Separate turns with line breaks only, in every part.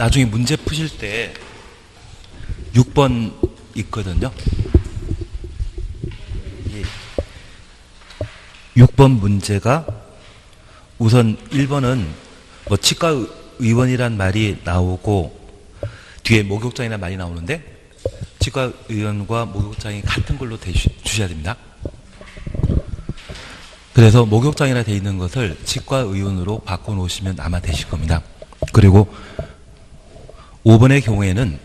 나중에 문제 푸실 때 6번 있거든요. 6번 문제가 우선 1번은 뭐 치과 의원이란 말이 나오고 뒤에 목욕장이라는 말이 나오는데 치과 의원과 목욕장이 같은 걸로 주셔야 됩니다. 그래서 목욕장이라 되어 있는 것을 치과 의원으로 바꿔놓으시면 아마 되실 겁니다. 그리고 5번의 경우에는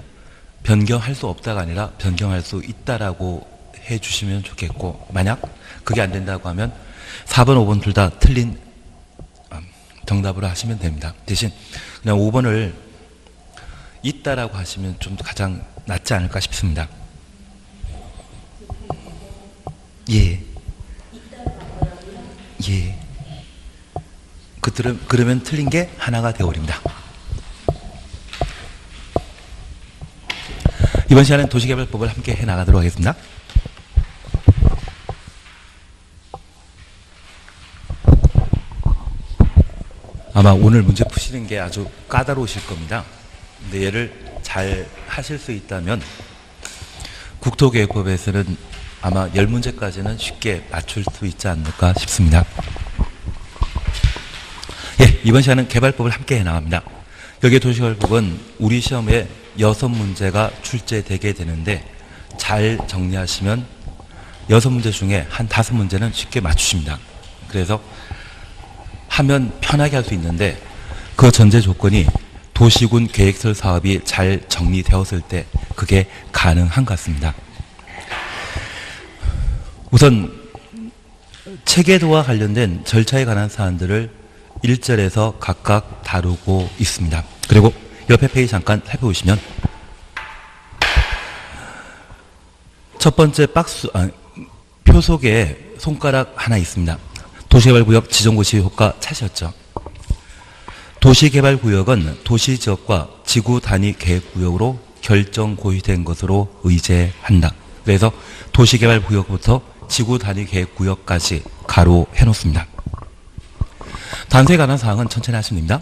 변경할 수 없다가 아니라 변경할 수 있다라고 해주시면 좋겠고, 만약 그게 안 된다고 하면 4번, 5번 둘 다 틀린 정답으로 하시면 됩니다. 대신 그냥 5번을 있다라고 하시면 좀 가장 낫지 않을까 싶습니다. 예. 예. 그러면 틀린 게 하나가 되어버립니다. 이번 시간엔 도시개발법을 함께 해나가도록 하겠습니다. 아마 오늘 문제 푸시는 게 아주 까다로우실 겁니다. 근데 얘를 잘 하실 수 있다면 국토계획법에서는 아마 10문제까지는 쉽게 맞출 수 있지 않을까 싶습니다. 예, 이번 시간은 개발법을 함께 해나갑니다. 여기에 도시개발법은 우리 시험에 6문제가 출제되게 되는데 잘 정리하시면 6문제 중에 한 5문제는 쉽게 맞추십니다. 그래서 하면 편하게 할 수 있는데 그 전제 조건이 도시군 계획설 사업이 잘 정리되었을 때 그게 가능한 것 같습니다. 우선 체계도와 관련된 절차에 관한 사안들을 1절에서 각각 다루고 있습니다. 그리고 옆에 페이지 잠깐 살펴보시면 첫 번째 표 속에 손가락 하나 있습니다. 도시개발구역 지정고시 효과 찾으셨죠? 도시개발구역은 도시지역과 지구단위계획구역으로 결정 고시된 것으로 의제한다. 그래서 도시개발구역부터 지구단위계획구역까지 가로 해놓습니다. 단서에 관한 사항은 천천히 하시면 됩니다.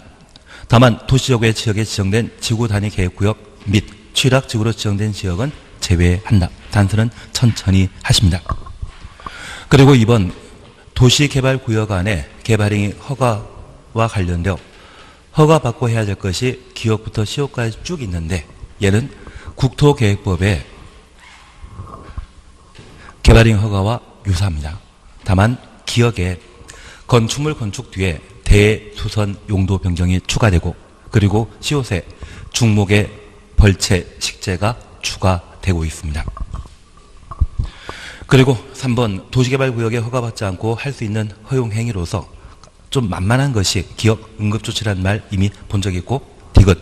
다만 도시지역외 지역에 지정된 지구단위계획구역 및 취락지구로 지정된 지역은 제외한다. 단서는 천천히 하십니다. 그리고 2번 도시개발구역 안에 개발행위 허가와 관련되어 허가받고 해야 될 것이 기역부터 시효까지 쭉 있는데 얘는 국토계획법의 개발행위 허가와 유사합니다. 다만 기역에 건축물 건축 뒤에 대수선 용도 변경이 추가되고 그리고 시효세 중목의 벌채 식재가 추가되고 있습니다. 그리고 3번 도시개발구역에 허가받지 않고 할 수 있는 허용행위로서 좀 만만한 것이 기역 응급조치라는 말 이미 본 적이 있고 디귿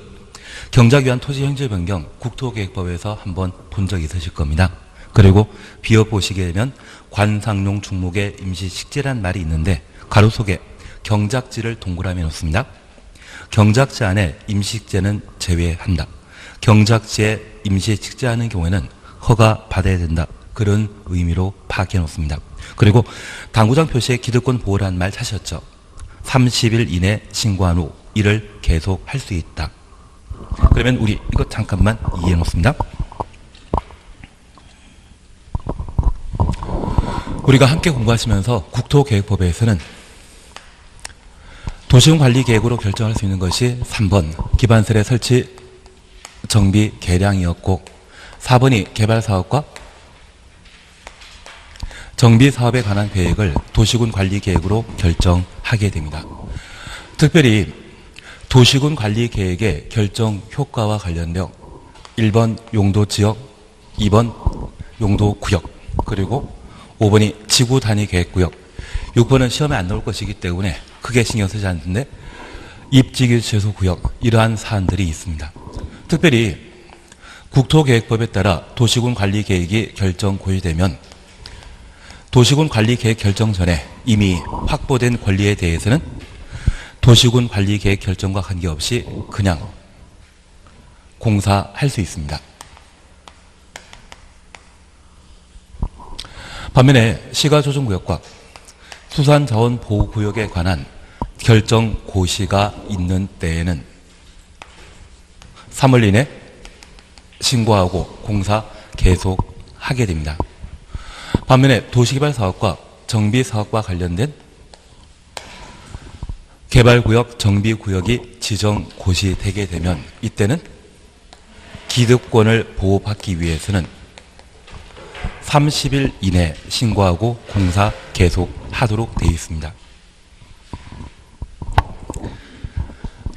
경작 위한 토지 형질 변경 국토계획법에서 한번 본 적이 있으실 겁니다. 그리고 비어 보시게 되면 관상용 중목의 임시식재라는 말이 있는데 가로 속에 경작지를 동그라미 놓습니다. 경작지 안에 임시식재는 제외한다. 경작지에 임시식재하는 경우에는 허가 받아야 된다. 그런 의미로 파악해 놓습니다. 그리고 당구장 표시에 기득권 보호라는 말 사셨죠? 30일 이내 신고한 후 이를 계속 할 수 있다. 그러면 우리 이거 잠깐만 이해해 놓습니다. 우리가 함께 공부하시면서 국토계획법에서는 도시군관리계획으로 결정할 수 있는 것이 3번 기반설의 설치 정비 계량이었고 4번이 개발사업과 정비사업에 관한 계획을 도시군관리계획으로 결정하게 됩니다. 특별히 도시군관리계획의 결정 효과와 관련되어 1번 용도지역, 2번 용도구역, 그리고 5번이 지구단위계획구역, 6번은 시험에 안 나올 것이기 때문에 크게 신경 쓰지 않는데 입지규제소구역 이러한 사안들이 있습니다. 특별히 국토계획법에 따라 도시군관리계획이 결정 고시되면 도시군관리계획 결정 전에 이미 확보된 권리에 대해서는 도시군관리계획 결정과 관계없이 그냥 공사할 수 있습니다. 반면에 시가조정구역과 수산자원보호구역에 관한 결정 고시가 있는 때에는 3월 이내 신고하고 공사 계속하게 됩니다. 반면에 도시개발사업과 정비사업과 관련된 개발구역, 정비구역이 지정 고시되게 되면 이때는 기득권을 보호받기 위해서는 30일 이내 신고하고 공사 계속하도록 되어 있습니다.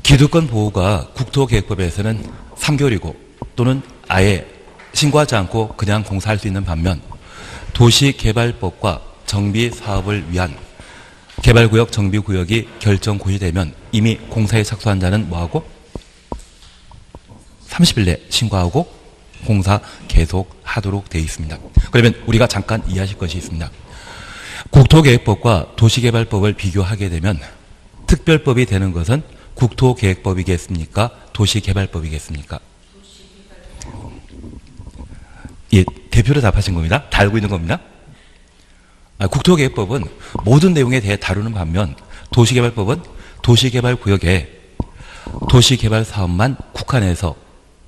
기득권 보호가 국토계획법에서는 3개월이고 또는 아예 신고하지 않고 그냥 공사할 수 있는 반면 도시개발법과 정비사업을 위한 개발구역, 정비구역이 결정 고시되면 이미 공사에 착수한 자는 뭐하고? 30일 내 신고하고 공사 계속하도록 되어 있습니다. 그러면 우리가 잠깐 이해하실 것이 있습니다. 국토계획법과 도시개발법을 비교하게 되면 특별법이 되는 것은 국토계획법이겠습니까? 도시개발법이겠습니까? 예, 대표로 답하신 겁니다. 다 알고 있는 겁니다. 국토계획법은 모든 내용에 대해 다루는 반면 도시개발법은 도시개발구역에 도시개발 사업만 국한해서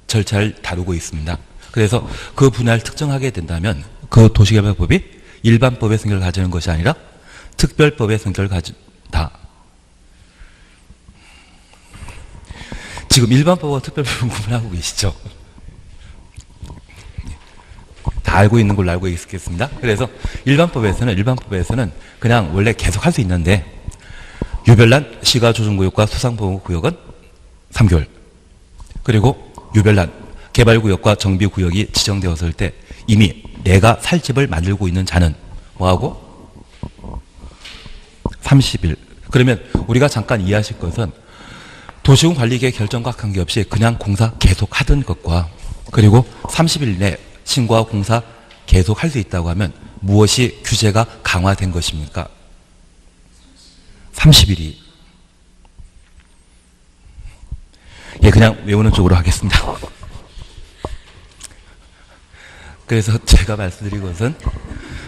절차를 다루고 있습니다. 그래서 그 분야를 특정하게 된다면 그 도시개발법이 일반법의 성격을 가지는 것이 아니라 특별법의 성격을 가진다. 지금 일반법과 특별법은 구분하고 계시죠? 다 알고 있는 걸로 알고 있겠습니다. 그래서 일반법에서는 그냥 원래 계속 할 수 있는데 유별난 시가조정구역과 수상보호구역은 3개월 그리고 유별난 개발구역과 정비구역이 지정되었을 때 이미 내가 살 집을 만들고 있는 자는 뭐하고? 30일. 그러면 우리가 잠깐 이해하실 것은 도시군 관리계획 결정과 관계없이 그냥 공사 계속 하던 것과 그리고 30일 내 신고와 공사 계속 할 수 있다고 하면 무엇이 규제가 강화된 것입니까? 30일이. 예, 그냥 외우는 쪽으로 하겠습니다. 그래서 제가 말씀드린 것은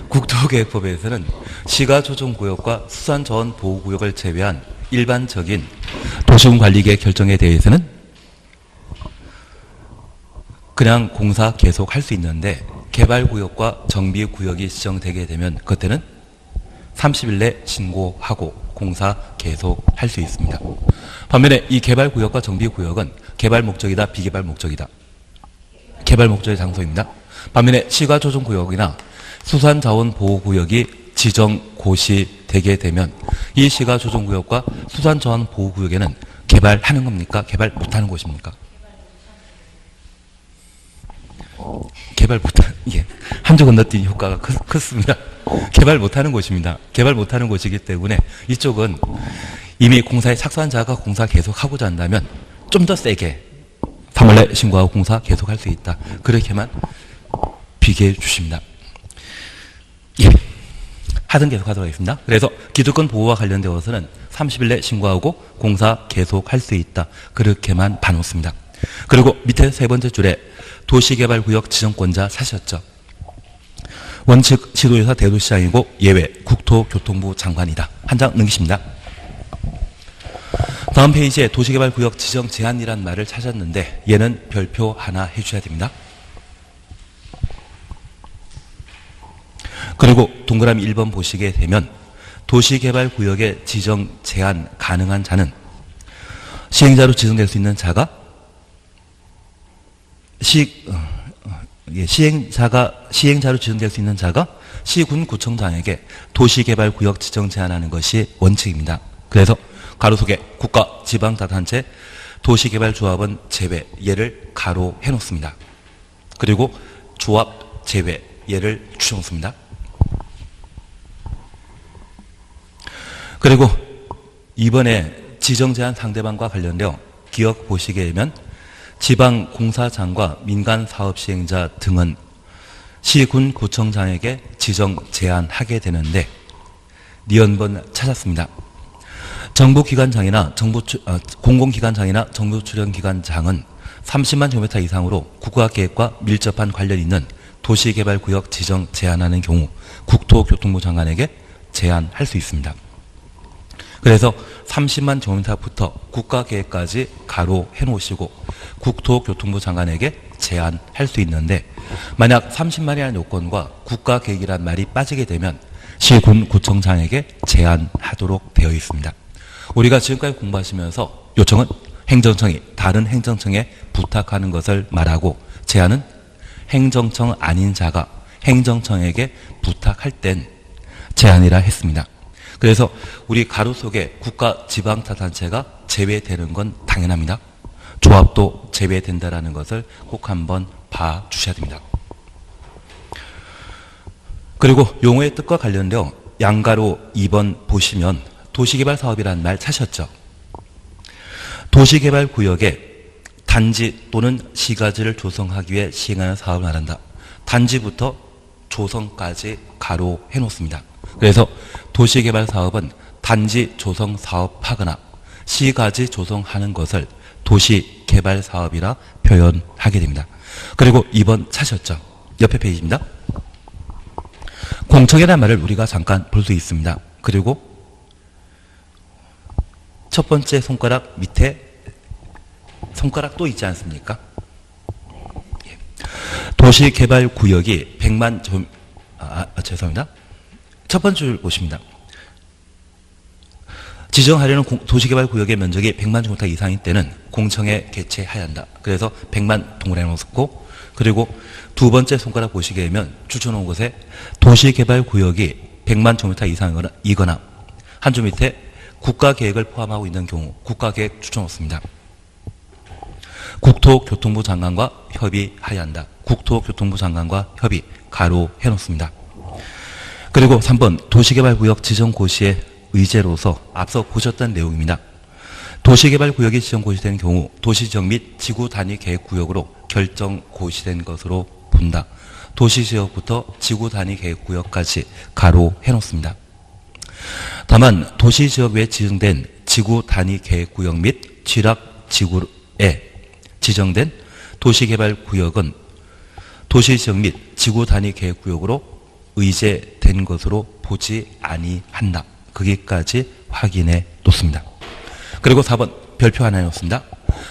국토계획법에서는 시가조정구역과 수산자원보호구역을 제외한 일반적인 도시군 관리계획 결정에 대해서는 그냥 공사 계속 할 수 있는데 개발구역과 정비구역이 지정되게 되면 그때는 30일 내 신고하고 공사 계속 할 수 있습니다. 반면에 이 개발구역과 정비구역은 개발 목적이다, 비개발 목적이다. 개발 목적의 장소입니다. 반면에 시가조정구역이나 수산자원보호구역이 지정 고시되게 되면 이 시가조정구역과 수산자원보호구역에는 개발하는 겁니까? 개발 못하는 곳입니까? 개발 못하는, 예. 한 줄 건너뛴 효과가 컸습니다. 개발 못하는 곳입니다. 개발 못하는 곳이기 때문에 이쪽은 이미 공사에 착수한 자가 공사 계속하고자 한다면 좀 더 세게 3월 내 신고하고 공사 계속할 수 있다. 그렇게만 비교해 주십니다. 예. 하든 계속하도록 하겠습니다. 그래서 기득권 보호와 관련되어서는 30일 내 신고하고 공사 계속할 수 있다. 그렇게만 봐놓습니다. 그리고 밑에 세 번째 줄에 도시개발구역 지정권자 사셨죠. 원칙 시도지사 대도시장이고 예외 국토교통부 장관이다. 한 장 넘기십니다. 다음 페이지에 도시개발구역 지정 제한이란 말을 찾았는데 얘는 별표 하나 해주셔야 됩니다. 그리고 동그라미 1번 보시게 되면 도시개발구역의 지정 제한 가능한 자는 시행자로 지정될 수 있는 자가 시행자로 지정될 수 있는 자가 시군구청장에게 도시개발구역 지정 제한하는 것이 원칙입니다. 그래서 가로 속에 국가, 지방자치단체, 도시개발조합은 제외, 얘를 가로 해놓습니다. 그리고 조합 제외, 얘를 줄여놓습니다. 그리고 이번에 지정 제한 상대방과 관련되어 기억 보시게 되면 지방공사장과 민간사업시행자 등은 시군구청장에게 지정 제한하게 되는데 니은번 찾았습니다. 정부기관장이나 공공기관장이나 정부출연기관장은 30만 제곱미터 이상으로 국가계획과 밀접한 관련이 있는 도시개발구역 지정 제한하는 경우 국토교통부 장관에게 제한할 수 있습니다. 그래서 30만 제곱미터부터 국가계획까지 가로 해놓으시고 국토교통부 장관에게 제안할 수 있는데, 만약 30만이라는 요건과 국가계획이라는 말이 빠지게 되면 시군 구청장에게 제안하도록 되어 있습니다. 우리가 지금까지 공부하시면서 요청은 행정청이 다른 행정청에 부탁하는 것을 말하고, 제안은 행정청 아닌 자가 행정청에게 부탁할 땐 제안이라 했습니다. 그래서 우리 가로 속에 국가 지방자치단체가 제외되는 건 당연합니다. 조합도 제외된다라는 것을 꼭 한번 봐주셔야 됩니다. 그리고 용어의 뜻과 관련되어 양가로 2번 보시면 도시개발 사업이라는 말 찾으셨죠? 도시개발구역에 단지 또는 시가지를 조성하기 위해 시행하는 사업을 말한다. 단지부터 조성까지 가로 해놓습니다. 그래서 도시개발 사업은 단지 조성 사업하거나 시가지 조성하는 것을 도시개발 사업이라 표현하게 됩니다. 그리고 2번 찾으셨죠? 옆에 페이지입니다. 공청이라는 말을 우리가 잠깐 볼 수 있습니다. 그리고 첫 번째 손가락 밑에 손가락 또 있지 않습니까? 도시개발구역이 100만 죄송합니다. 첫 번째 줄 보십니다. 지정하려는 도시개발구역의 면적이 100만 제곱미터 이상일 때는 공청에 개최해야 한다. 그래서 100만 동그라미 놓고, 그리고 두 번째 손가락 보시게 되면 추천한 곳에 도시개발구역이 100만 제곱미터 이상이거나 한 줄 밑에 국가계획을 포함하고 있는 경우 국가계획 추천했습니다. 국토교통부 장관과 협의해야 한다. 국토교통부 장관과 협의 가로 해놓습니다. 그리고 3번 도시개발구역 지정고시의 의제로서 앞서 보셨던 내용입니다. 도시개발구역이 지정고시된 경우 도시지역 및 지구단위계획구역으로 결정고시된 것으로 본다. 도시지역부터 지구단위계획구역까지 가로 해놓습니다. 다만 도시지역 외에 지정된 지구단위계획구역 및 취락지구에 지정된 도시개발구역은 도시지역 및 지구단위계획구역으로 의제된 것으로 보지 아니한다. 거기까지 확인해 놓습니다. 그리고 4번 별표 하나 해놓습니다.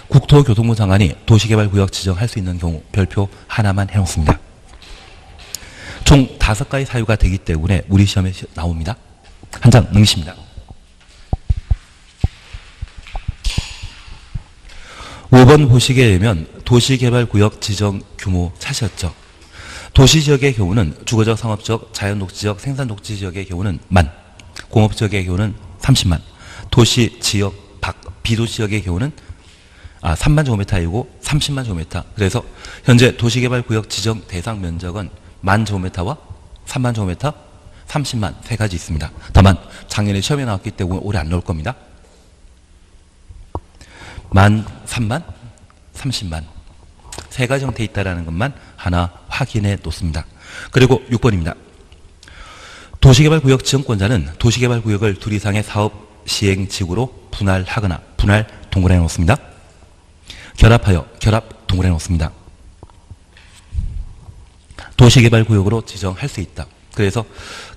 국토교통부 장관이 도시개발구역 지정할 수 있는 경우 별표 하나만 해놓습니다. 총 5가지 사유가 되기 때문에 우리 시험에 나옵니다. 한 장 넘기십니다. 5번 보시게 되면 도시개발구역 지정 규모 찾으셨죠? 도시지역의 경우는 주거적, 상업적, 자연녹지적, 생산녹지지역의 경우는 10,000, 공업지역의 경우는 30만, 도시지역 비도시지역의 경우는 3만 제곱미터이고 30만 제곱미터. 그래서 현재 도시개발구역 지정 대상 면적은 10,000 제곱미터와 3만 제곱미터, 30만 세 가지 있습니다. 다만 작년에 시험에 나왔기 때문에 올해 안 나올 겁니다. 10,000, 3만, 30만 세 가지 형태에 있다는 것만 하나 확인해 놓습니다. 그리고 6번입니다. 도시개발구역 지정권자는 도시개발구역을 둘 이상의 사업 시행지구로 분할하거나 분할 동그라미 놓습니다. 결합하여 결합 동그라미 놓습니다. 도시개발구역으로 지정할 수 있다. 그래서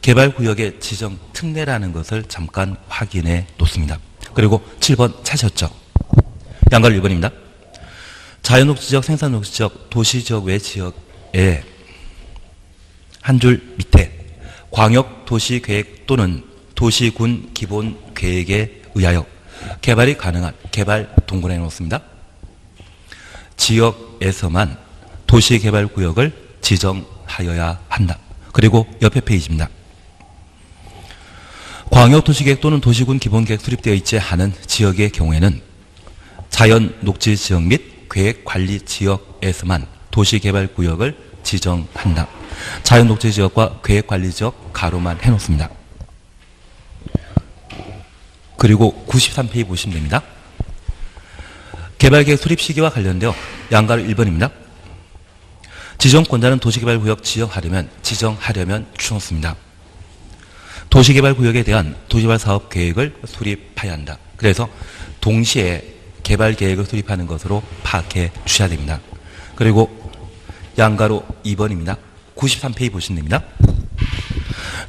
개발구역의 지정 특례라는 것을 잠깐 확인해 놓습니다. 그리고 7번 찾으셨죠? 양가로 1번입니다. 자연녹지지역, 생산녹지지역, 도시지역 외 지역에 한 줄 밑에 광역도시계획 또는 도시군 기본계획에 의하여 개발이 가능한 개발 동그라미 놓습니다. 지역에서만 도시개발구역을 지정하여야 한다. 그리고 옆에 페이지입니다. 광역도시계획 또는 도시군 기본계획 수립되어 있지 않은 지역의 경우에는 자연녹지지역 및 계획관리지역에서만 도시개발구역을 지정한다. 자연녹지지역과 계획관리지역 가로만 해놓습니다. 그리고 93페이지 보시면 됩니다. 개발계획 수립 시기와 관련되어 양가로 1번입니다. 지정권자는 도시개발구역 지정하려면 추천습니다. 도시개발구역에 대한 도시개발사업계획을 수립해야 한다. 그래서 동시에 개발계획을 수립하는 것으로 파악해 주셔야 됩니다. 그리고 양가로 2번입니다. 93페이지 보시면 됩니다.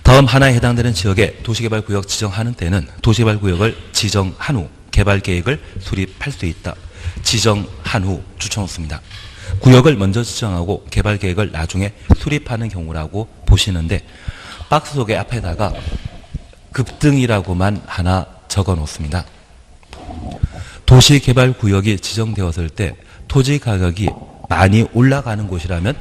다음 하나에 해당되는 지역에 도시개발구역 지정하는 때는 도시개발구역을 지정한 후 개발계획을 수립할 수 있다. 지정한 후 붙여놓습니다. 구역을 먼저 지정하고 개발계획을 나중에 수립하는 경우라고 보시는데 박스 속에 앞에다가 급등이라고만 하나 적어놓습니다. 도시개발구역이 지정되었을 때 토지 가격이 많이 올라가는 곳이라면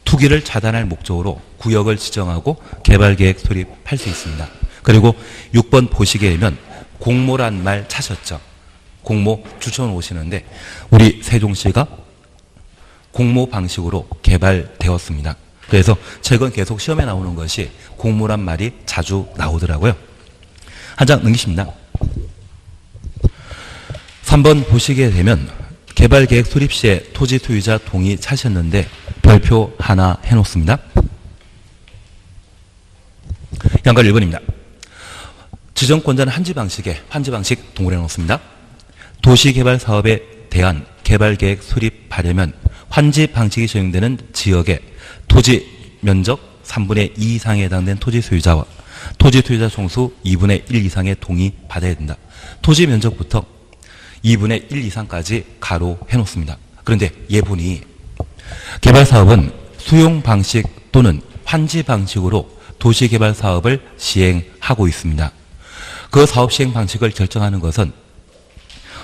투기를 차단할 목적으로 구역을 지정하고 개발계획 수립할 수 있습니다. 그리고 6번 보시게 되면 공모란 말 찾으셨죠? 공모 추천오시는데 우리 세종시가 공모 방식으로 개발되었습니다. 그래서 최근 계속 시험에 나오는 것이 공모란 말이 자주 나오더라고요. 한 장 넘기십니다. 3번 보시게 되면 개발계획 수립 시에 토지 소유자 동의 찾으셨는데 별표 하나 해놓습니다. 양가 1번입니다. 지정권자는 환지 방식 동그래 놓습니다. 도시개발 사업에 대한 개발계획 수립하려면 환지 방식이 적용되는 지역에 토지 면적 3분의 2 이상에 해당된 토지 소유자와 토지 소유자 총수 2분의 1 이상의 동의 받아야 된다. 토지 면적부터 2분의 1 이상까지 가로 해놓습니다. 그런데 예본이 개발 사업은 수용 방식 또는 환지 방식으로 도시개발 사업을 시행하고 있습니다. 그 사업 시행 방식을 결정하는 것은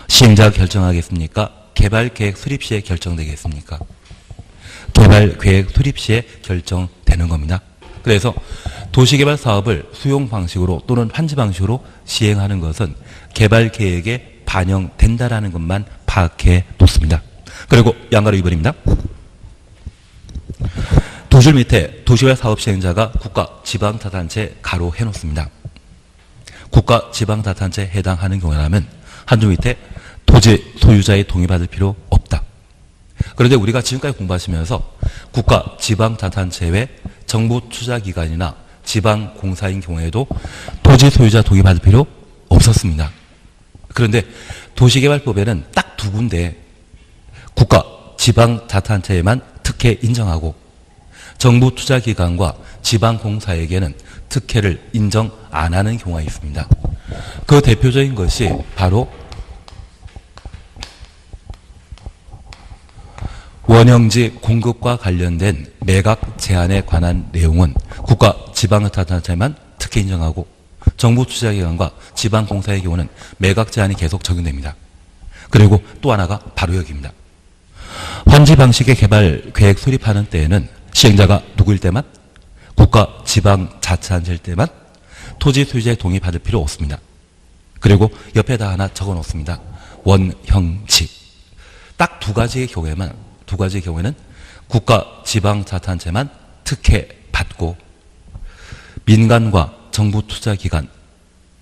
시행자가 결정하겠습니까? 개발계획 수립 시에 결정되겠습니까? 개발계획 수립 시에 결정되는 겁니다. 그래서 도시개발 사업을 수용 방식으로 또는 환지 방식으로 시행하는 것은 개발계획에 반영된다라는 것만 파악해 놓습니다. 그리고 양가로 2번입니다. 두 줄 밑에 도시개발 사업 시행자가 국가, 지방자치단체 가로 해놓습니다. 국가, 지방자치단체에 해당하는 경우라면 한 줄 밑에 토지 소유자의 동의받을 필요 없다. 그런데 우리가 지금까지 공부하시면서 국가, 지방자치단체 외 정부 투자기관이나 지방공사인 경우에도 토지 소유자 동의받을 필요 없었습니다. 그런데 도시개발법에는 딱 두 군데 국가, 지방자치단체에만 특혜 인정하고 정부 투자기관과 지방공사에게는 특혜를 인정 안 하는 경우가 있습니다. 그 대표적인 것이 바로 원형지 공급과 관련된 매각 제한에 관한 내용은 국가, 지방자치단체만 특혜 인정하고 정부 투자기관과 지방공사의 경우는 매각 제한이 계속 적용됩니다. 그리고 또 하나가 바로 여기입니다. 환지 방식의 개발 계획 수립하는 때에는 시행자가 누구일 때만 국가, 지방자치단체일 때만 토지 소유자의 동의 받을 필요 없습니다. 그리고 옆에다 하나 적어 놓습니다. 원형지. 딱 두 가지의 경우에는 국가, 지방자치단체만 특혜 받고 민간과 정부 투자기관,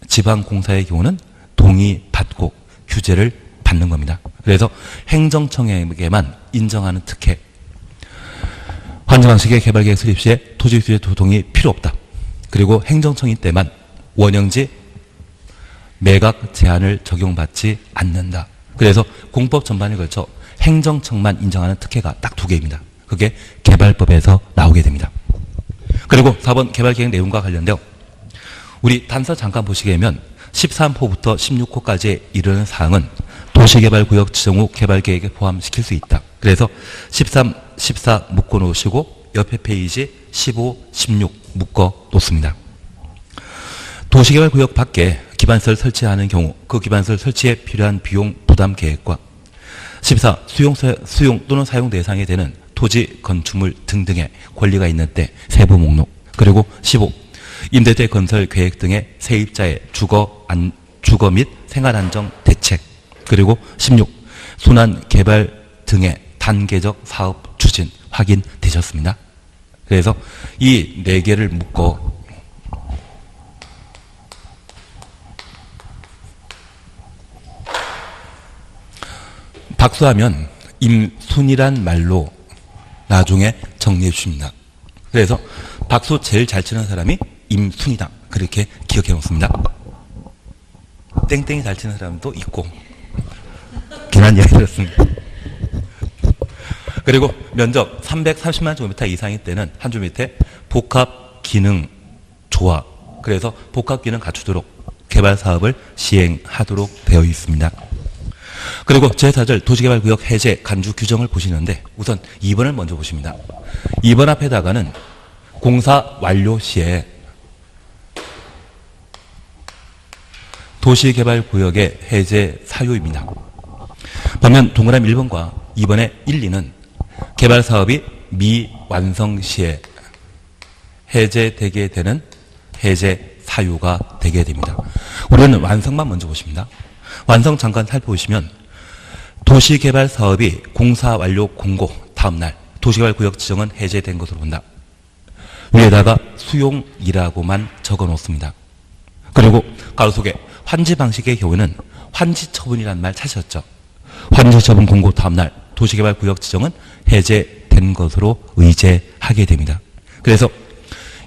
지방공사의 경우는 동의 받고 규제를 받는 겁니다. 그래서 행정청에게만 인정하는 특혜. 환지 방식의 개발계획 수립 시에 토지 소유자 동의 필요 없다. 그리고 행정청인 때만 원형지 매각 제한을 적용받지 않는다. 그래서 공법 전반에 걸쳐 행정청만 인정하는 특혜가 딱 두 개입니다. 그게 개발법에서 나오게 됩니다. 그리고 4번 개발계획 내용과 관련되어 우리 단서 잠깐 보시게 되면 13호부터 16호까지 이르는 사항은 도시개발구역 지정 후 개발계획에 포함시킬 수 있다. 그래서 13, 14 묶어 놓으시고 옆에 페이지 15, 16 묶어 놓습니다. 도시개발구역 밖에 기반시설 설치하는 경우 그 기반시설 설치에 필요한 비용 부담 계획과 14. 수용 또는 사용 대상이 되는 토지, 건축물 등등의 권리가 있는 때 세부 목록. 그리고 15. 임대대 건설 계획 등의 세입자의 주거 및 생활안정 대책. 그리고 16. 순환 개발 등의 단계적 사업 추진 확인되셨습니다. 그래서 이 4개를 묶어 박수하면 임순이란 말로 나중에 정리해 주십니다. 그래서 박수 제일 잘 치는 사람이 임순이다. 그렇게 기억해 놓습니다. 땡땡이 잘 치는 사람도 있고 괜한 이야기 들었습니다. 그리고 면적 330만 제곱미터 이상일 때는 한 줄 밑에 복합 기능 조화, 그래서 복합기능 갖추도록 개발 사업을 시행하도록 되어 있습니다. 그리고 제4절 도시개발구역 해제 간주 규정을 보시는데 우선 2번을 먼저 보십니다. 2번 앞에다가는 공사 완료 시에 도시개발구역의 해제 사유입니다. 반면 동그라미 1번과 2번의 1, 2는 개발사업이 미완성 시에 해제되게 되는 해제 사유가 되게 됩니다. 우리는 완성만 먼저 보십니다. 완성 잠깐 살펴보시면 도시개발사업이 공사 완료 공고 다음날 도시개발구역 지정은 해제된 것으로 본다. 위에다가 수용이라고만 적어 놓습니다. 그리고 가로 속에 환지 방식의 경우에는 환지 처분이라는 말 찾으셨죠? 환지 처분 공고 다음날 도시개발구역 지정은 해제된 것으로 의제하게 됩니다. 그래서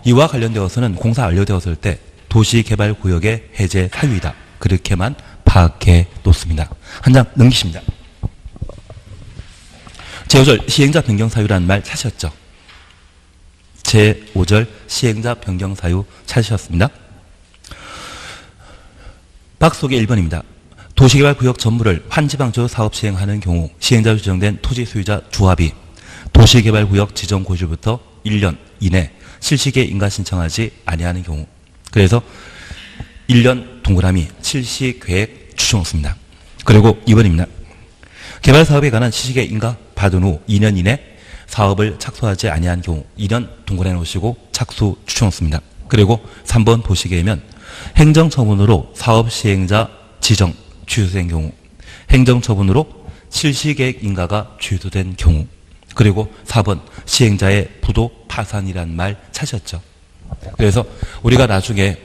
이와 관련되어서는 공사 완료되었을 때 도시개발구역의 해제 사유이다. 그렇게만 파악해 놓습니다. 한 장 넘기십니다. 제5절 시행자 변경 사유라는 말 찾으셨죠? 제5절 시행자 변경 사유 찾으셨습니다. 박 속의 1번입니다. 도시개발구역 전부를 환지방조 사업 시행하는 경우 시행자로 지정된 토지 소유자 조합이 도시개발구역 지정 고시부터 1년 이내 실시계 인가 신청하지 아니하는 경우, 그래서 1년 동그라미 실시계획 추정했습니다. 그리고 2번입니다. 개발사업에 관한 실시계 인가 받은 후 2년 이내 사업을 착수하지 아니한 경우 2년 동그라미 놓으시고 착수 추정했습니다. 그리고 3번 보시게 되면 행정처분으로 사업 시행자 지정 취소된 경우, 행정처분으로 실시계획 인가가 취소된 경우, 그리고 4번 시행자의 부도 파산이란 말 찾으셨죠? 그래서 우리가 나중에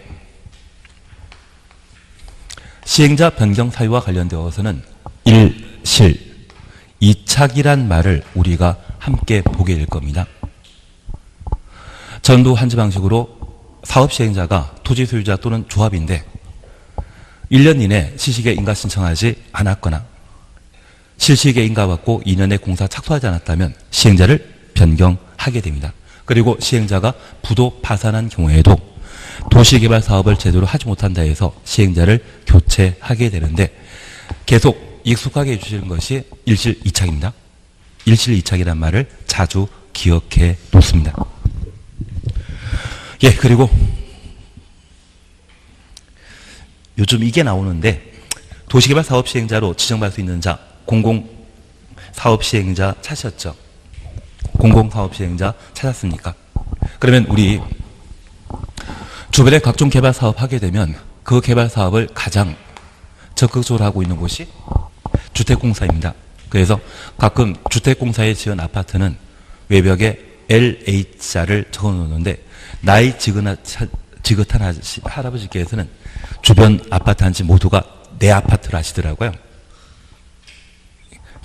시행자 변경 사유와 관련되어서는 1실, 2착이란 말을 우리가 함께 보게 될 겁니다. 전도 환지 방식으로 사업 시행자가 토지 소유자 또는 조합인데 1년 이내 실시계 인가 신청하지 않았거나 실시계 인가받고 2년에 공사 착수하지 않았다면 시행자를 변경하게 됩니다. 그리고 시행자가 부도 파산한 경우에도 도시개발 사업을 제대로 하지 못한다 해서 시행자를 교체하게 되는데 계속 익숙하게 해주시는 것이 1실 2착입니다. 1실 2착이란 말을 자주 기억해 놓습니다. 예, 그리고 요즘 이게 나오는데 도시개발 사업 시행자로 지정받을 수 있는 자, 공공사업 시행자 찾으셨죠? 공공사업 시행자 찾았습니까? 그러면 우리 주변에 각종 개발 사업 하게 되면 그 개발 사업을 가장 적극적으로 하고 있는 곳이 주택공사입니다. 그래서 가끔 주택공사에 지은 아파트는 외벽에 LH자를 적어 놓는데 나이 지긋한 할아버지께서는 주변 아파트 단지 모두가 내 아파트를 아시더라고요.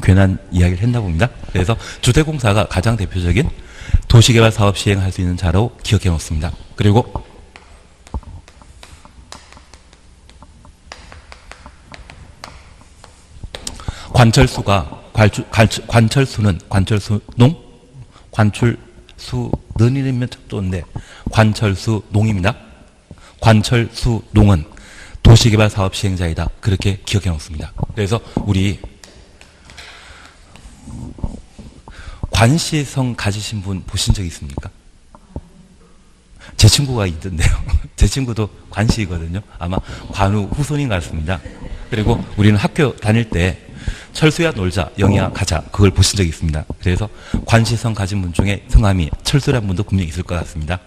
괜한 이야기를 했나 봅니다. 그래서 주택공사가 가장 대표적인 도시개발 사업 시행할 수 있는 자로 기억해 놓습니다. 그리고 관철수는 척도인데 관철수농입니다. 관철수농은 도시개발 사업 시행자이다. 그렇게 기억해 놓습니다. 그래서 우리 관시성 가지신 분 보신 적 있습니까? 제 친구가 있던데요. 제 친구도 관시이거든요. 아마 관우 후손인 것 같습니다. 그리고 우리는 학교 다닐 때 철수야 놀자, 영희야 가자, 그걸 보신 적이 있습니다. 그래서 관시성 가진 분 중에 성함이 철수라는 분도 분명히 있을 것 같습니다.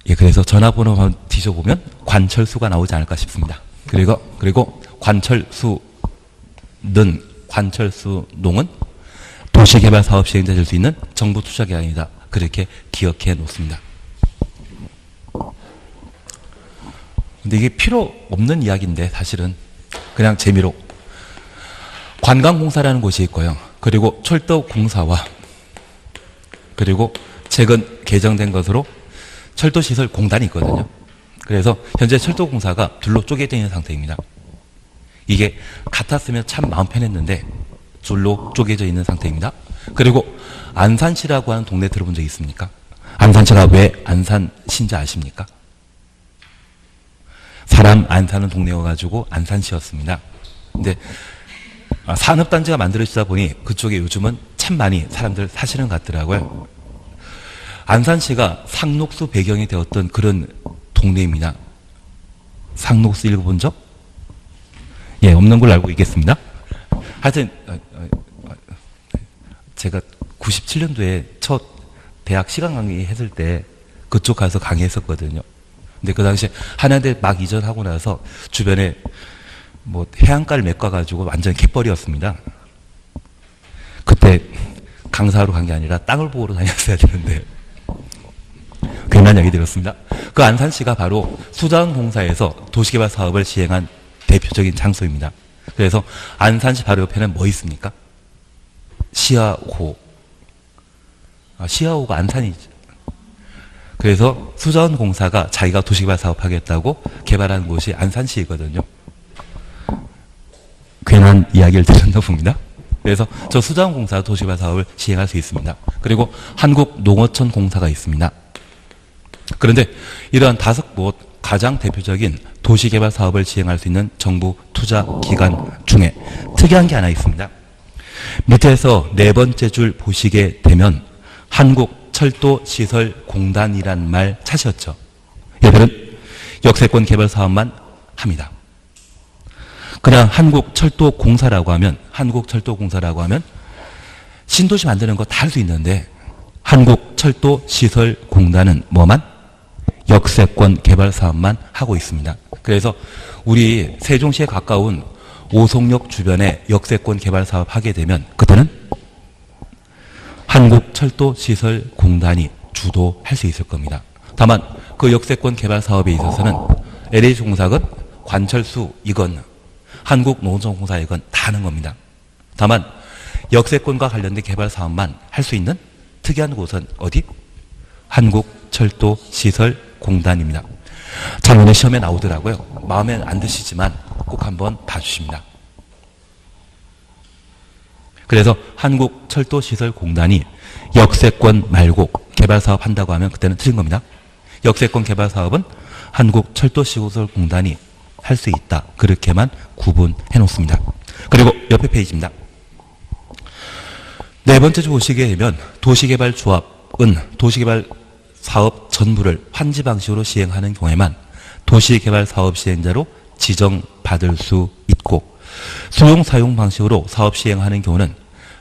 예, 그래서 전화번호만 뒤져보면 관철수가 나오지 않을까 싶습니다. 그리고 관철수농은 도시개발 사업 시행자 될 수 있는 정부 투자기관이다. 그렇게 기억해 놓습니다. 근데 이게 필요 없는 이야기인데 사실은 그냥 재미로 관광공사라는 곳이 있고요. 그리고 철도공사와 그리고 최근 개정된 것으로 철도시설공단이 있거든요. 그래서 현재 철도공사가 둘로 쪼개져 있는 상태입니다. 이게 같았으면 참 마음 편했는데 둘로 쪼개져 있는 상태입니다. 그리고 안산시라고 하는 동네 들어본 적 있습니까? 안산시가 왜 안산시인지 아십니까? 사람 안 사는 동네여가지고 안산시였습니다. 근데 산업단지가 만들어지다 보니 그쪽에 요즘은 참 많이 사람들 사시는 것 같더라고요. 안산시가 상록수 배경이 되었던 그런 동네입니다. 상록수 읽어본 적? 예, 없는 걸로 알고 있겠습니다. 하여튼 제가 97년도에 첫 대학 시간 강의 했을 때 그쪽 가서 강의했었거든요. 근데 그 당시에 한양대 막 이전하고 나서 주변에 뭐 해안가를 메꿔가지고 완전 갯벌이었습니다. 그때 강사로 간 게 아니라 땅을 보러 다녔어야 되는데 괜한 얘기 들었습니다. 그 안산시가 바로 수자원공사에서 도시개발 사업을 시행한 대표적인 장소입니다. 그래서 안산시 바로 옆에는 뭐 있습니까? 시야호. 시야호가 안산이죠. 그래서 수자원공사가 자기가 도시개발 사업하겠다고 개발한 곳이 안산시이거든요. 괜한 이야기를 드렸나 봅니다. 그래서 저 수자원공사 도시개발 사업을 시행할 수 있습니다. 그리고 한국농어촌공사가 있습니다. 그런데 이러한 다섯 곳 가장 대표적인 도시개발 사업을 시행할 수 있는 정부 투자 기관 중에 특이한 게 하나 있습니다. 밑에서 네 번째 줄 보시게 되면 한국철도시설공단이란 말 찾으셨죠? 얘들은 역세권 개발 사업만 합니다. 그냥 한국철도공사라고 하면 신도시 만드는 거 다 할 수 있는데 한국철도시설공단은 뭐만? 역세권 개발 사업만 하고 있습니다. 그래서 우리 세종시에 가까운 오송역 주변에 역세권 개발 사업 하게 되면 그때는 한국철도시설공단이 주도할 수 있을 겁니다. 다만 그 역세권 개발 사업에 있어서는 LH공사건 관철수 이건 한국농어촌공사 이건 다 하는 겁니다. 다만 역세권과 관련된 개발 사업만 할 수 있는 특이한 곳은 어디? 한국철도시설공단입니다. 작년에 시험에 나오더라고요. 마음에 안 드시지만 꼭 한번 봐주십니다. 그래서 한국철도시설공단이 역세권 말고 개발사업 한다고 하면 그때는 틀린 겁니다. 역세권 개발사업은 한국철도시설공단이 할 수 있다. 그렇게만 구분해 놓습니다. 그리고 옆에 페이지입니다. 네 번째 줄 보시게 되면 도시개발조합은 도시개발 사업 전부를 환지 방식으로 시행하는 경우에만 도시개발 사업 시행자로 지정받을 수 있고 수용 사용 방식으로 사업 시행하는 경우는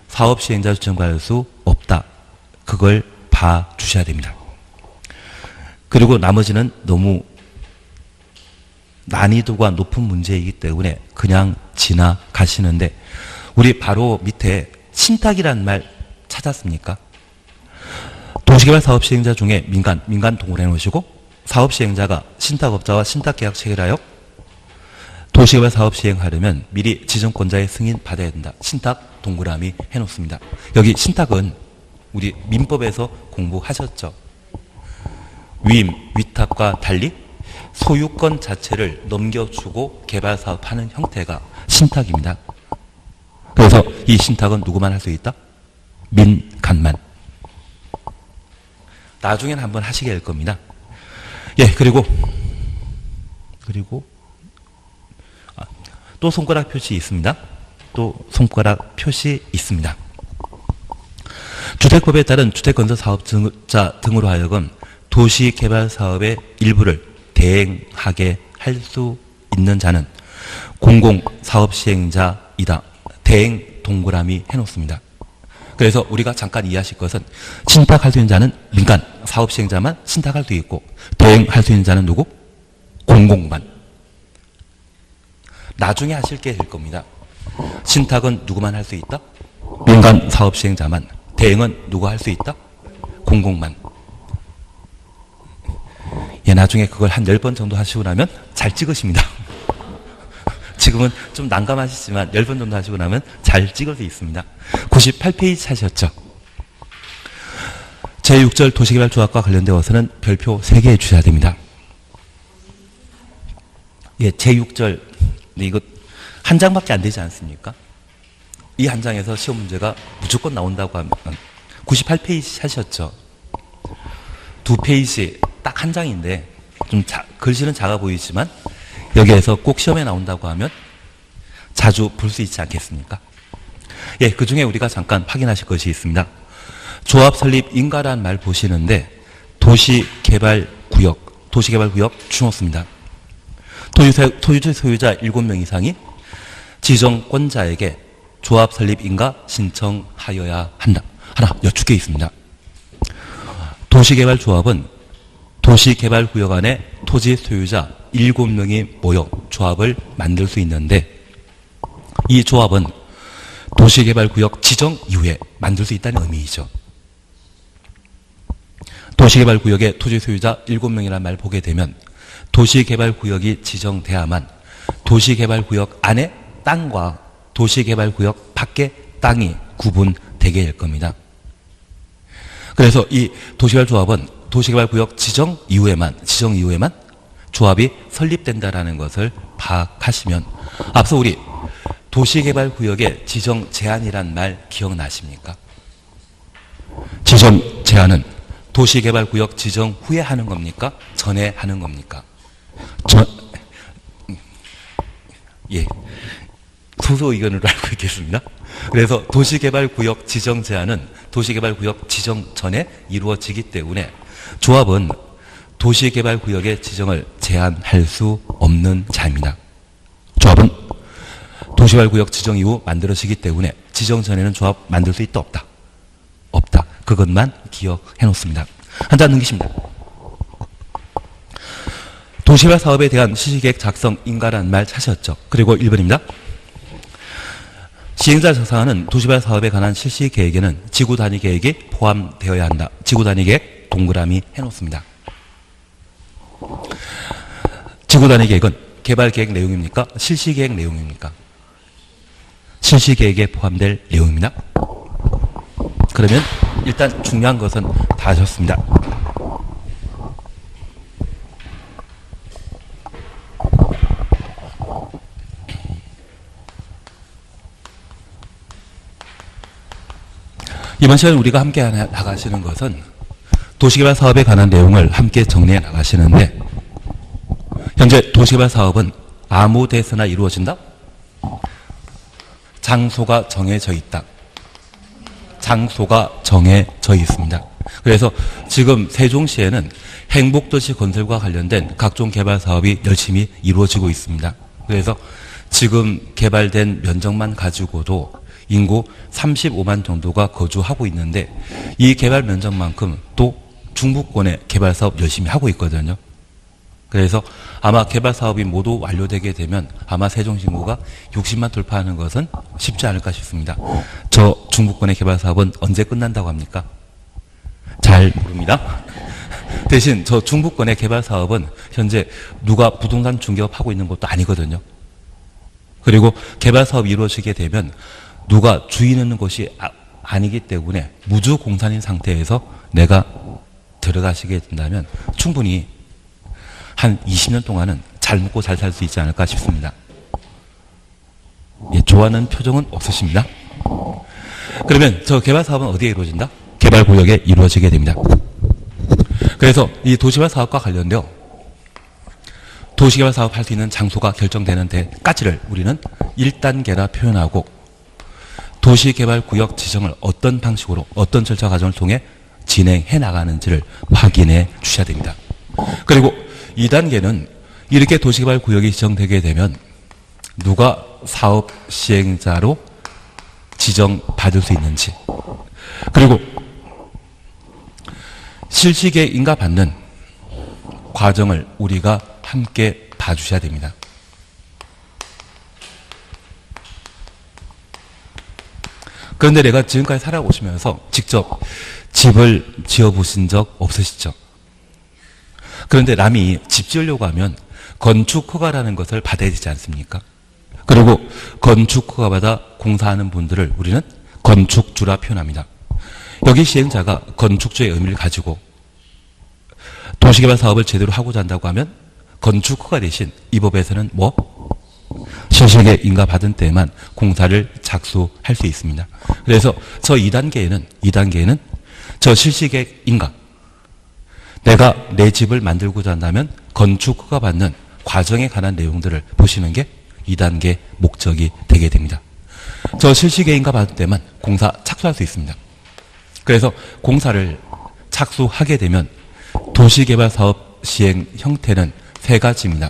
사업 시행자 지정받을 수 없다. 그걸 봐주셔야 됩니다. 그리고 나머지는 너무 난이도가 높은 문제이기 때문에 그냥 지나가시는데 우리 바로 밑에 신탁이라는 말 찾았습니까? 도시개발 사업 시행자 중에 민간 동굴해 놓으시고 사업 시행자가 신탁업자와 신탁계약 체결하여 도시개발 사업 시행하려면 미리 지정권자의 승인 받아야 된다. 신탁 동그라미 해놓습니다. 여기 신탁은 우리 민법에서 공부하셨죠? 위임, 위탁과 달리 소유권 자체를 넘겨주고 개발 사업하는 형태가 신탁입니다. 그래서 이 신탁은 누구만 할 수 있다? 민간만. 나중에는 한번 하시게 될 겁니다. 예, 그리고 또 손가락 표시 있습니다. 또 손가락 표시 있습니다. 주택법에 따른 주택건설사업자 등으로 하여금 도시개발사업의 일부를 대행하게 할 수 있는 자는 공공사업시행자이다. 대행 동그라미 해놓습니다. 그래서 우리가 잠깐 이해하실 것은 신탁할 수 있는 자는 민간 사업시행자만 신탁할 수 있고 대행할 수 있는 자는 누구? 공공만. 나중에 하실 게 될 겁니다. 신탁은 누구만 할 수 있다? 민간 사업시행자만. 대행은 누가 할 수 있다? 공공만. 예, 나중에 그걸 한 10번 정도 하시고 나면 잘 찍으십니다. 지금은 좀 난감하시지만 10번 정도 하시고 나면 잘 찍을 수 있습니다. 98페이지 찾으셨죠? 제6절 도시개발조합과 관련되어서는 별표 3개 주셔야 됩니다. 예, 제6절 이거 한 장밖에 안 되지 않습니까? 이 한 장에서 시험 문제가 무조건 나온다고 하면 98페이지 찾으셨죠? 두 페이지 딱 한 장인데 좀 글씨는 작아 보이지만 여기에서 꼭 시험에 나온다고 하면 자주 볼 수 있지 않겠습니까? 예, 그 중에 우리가 잠깐 확인하실 것이 있습니다. 조합 설립 인가라는 말 보시는데 도시개발구역 주었습니다. 토지 소유자 7명 이상이 지정권자에게 조합 설립 인가 신청하여야 한다. 하나 여쭙게 있습니다. 도시개발조합은 도시개발구역 안에 토지 소유자 7명이 모여 조합을 만들 수 있는데 이 조합은 도시개발구역 지정 이후에 만들 수 있다는 의미이죠. 도시개발구역의 토지 소유자 7명이라는 말 보게 되면 도시개발구역이 지정돼야만 도시개발구역 안에 땅과 도시개발구역 밖의 땅이 구분되게 될 겁니다. 그래서 이 도시개발조합은 도시개발구역 지정 이후에만 조합이 설립된다라는 것을 파악하시면 앞서 우리 도시개발구역의 지정 제한이란 말 기억나십니까? 지정 제한은 도시개발구역 지정 후에 하는 겁니까? 전에 하는 겁니까? 예. 소수 의견으로 알고 있겠습니다. 그래서 도시개발구역 지정 제한은 도시개발구역 지정 전에 이루어지기 때문에 조합은 도시개발구역의 지정을 제한할 수 없는 자입니다. 조합은 도시개발구역 지정 이후 만들어지기 때문에 지정 전에는 조합 만들 수 있다 없다? 없다. 그것만 기억해 놓습니다. 한 장 넘기십니다. 도시개발 사업에 대한 실시계획 작성 인가라는 말 찾으셨죠? 그리고 1번입니다. 시행자 작성하는 도시개발 사업에 관한 실시 계획에는 지구 단위 계획이 포함되어야 한다. 지구 단위 계획 동그라미 해놓습니다. 지구 단위 계획은 개발 계획 내용입니까? 실시 계획 내용입니까? 실시 계획에 포함될 내용입니다. 그러면 일단 중요한 것은 다 하셨습니다. 이번 시간에 우리가 함께 나가시는 것은 도시개발 사업에 관한 내용을 함께 정리해 나가시는데 현재 도시개발 사업은 아무 데서나 이루어진다? 장소가 정해져 있다. 장소가 정해져 있습니다. 그래서 지금 세종시에는 행복도시 건설과 관련된 각종 개발 사업이 열심히 이루어지고 있습니다. 그래서 지금 개발된 면적만 가지고도 인구 35만 정도가 거주하고 있는데 이 개발 면적만큼 또 중부권에 개발 사업 열심히 하고 있거든요. 그래서 아마 개발 사업이 모두 완료되게 되면 아마 세종시 인구가 60만 돌파하는 것은 쉽지 않을까 싶습니다. 저 중부권의 개발 사업은 언제 끝난다고 합니까? 잘 모릅니다. 대신 저 중부권의 개발 사업은 현재 누가 부동산 중개업하고 있는 것도 아니거든요. 그리고 개발 사업이 이루어지게 되면 누가 주인하는 것이 아니기 때문에 무주공산인 상태에서 내가 들어가시게 된다면 충분히 한 20년 동안은 잘 먹고 잘 살 수 있지 않을까 싶습니다. 예, 좋아하는 표정은 없으십니다. 그러면 저 개발 사업은 어디에 이루어진다? 개발구역에 이루어지게 됩니다. 그래서 이 도시개발 사업과 관련되어 도시개발 사업 할 수 있는 장소가 결정되는 데까지를 우리는 1단계라 표현하고 도시개발구역 지정을 어떤 방식으로 어떤 절차 과정을 통해 진행해 나가는지를 확인해 주셔야 됩니다. 그리고 2단계는 이렇게 도시개발구역이 지정되게 되면 누가 사업 시행자로 지정받을 수 있는지 그리고 실시계획 인가 받는 과정을 우리가 함께 봐주셔야 됩니다. 그런데 내가 지금까지 살아오시면서 직접 집을 지어보신 적 없으시죠? 그런데 남이 집 지으려고 하면 건축허가라는 것을 받아야 되지 않습니까? 그리고 건축허가 받아 공사하는 분들을 우리는 건축주라 표현합니다. 여기 시행자가 건축주의 의미를 가지고 도시개발 사업을 제대로 하고자 한다고 하면 건축허가 대신 이 법에서는 실시계획 인가 받은 때에만 공사를 착수할 수 있습니다. 그래서 저 2단계에는 저 실시계획 인가 내가 내 집을 만들고자 한다면 건축 허가 받는 과정에 관한 내용들을 보시는 게 2단계 목적이 되게 됩니다. 저 실시계획인가 받을 때만 공사 착수할 수 있습니다. 그래서 공사를 착수하게 되면 도시개발사업 시행 형태는 세 가지입니다.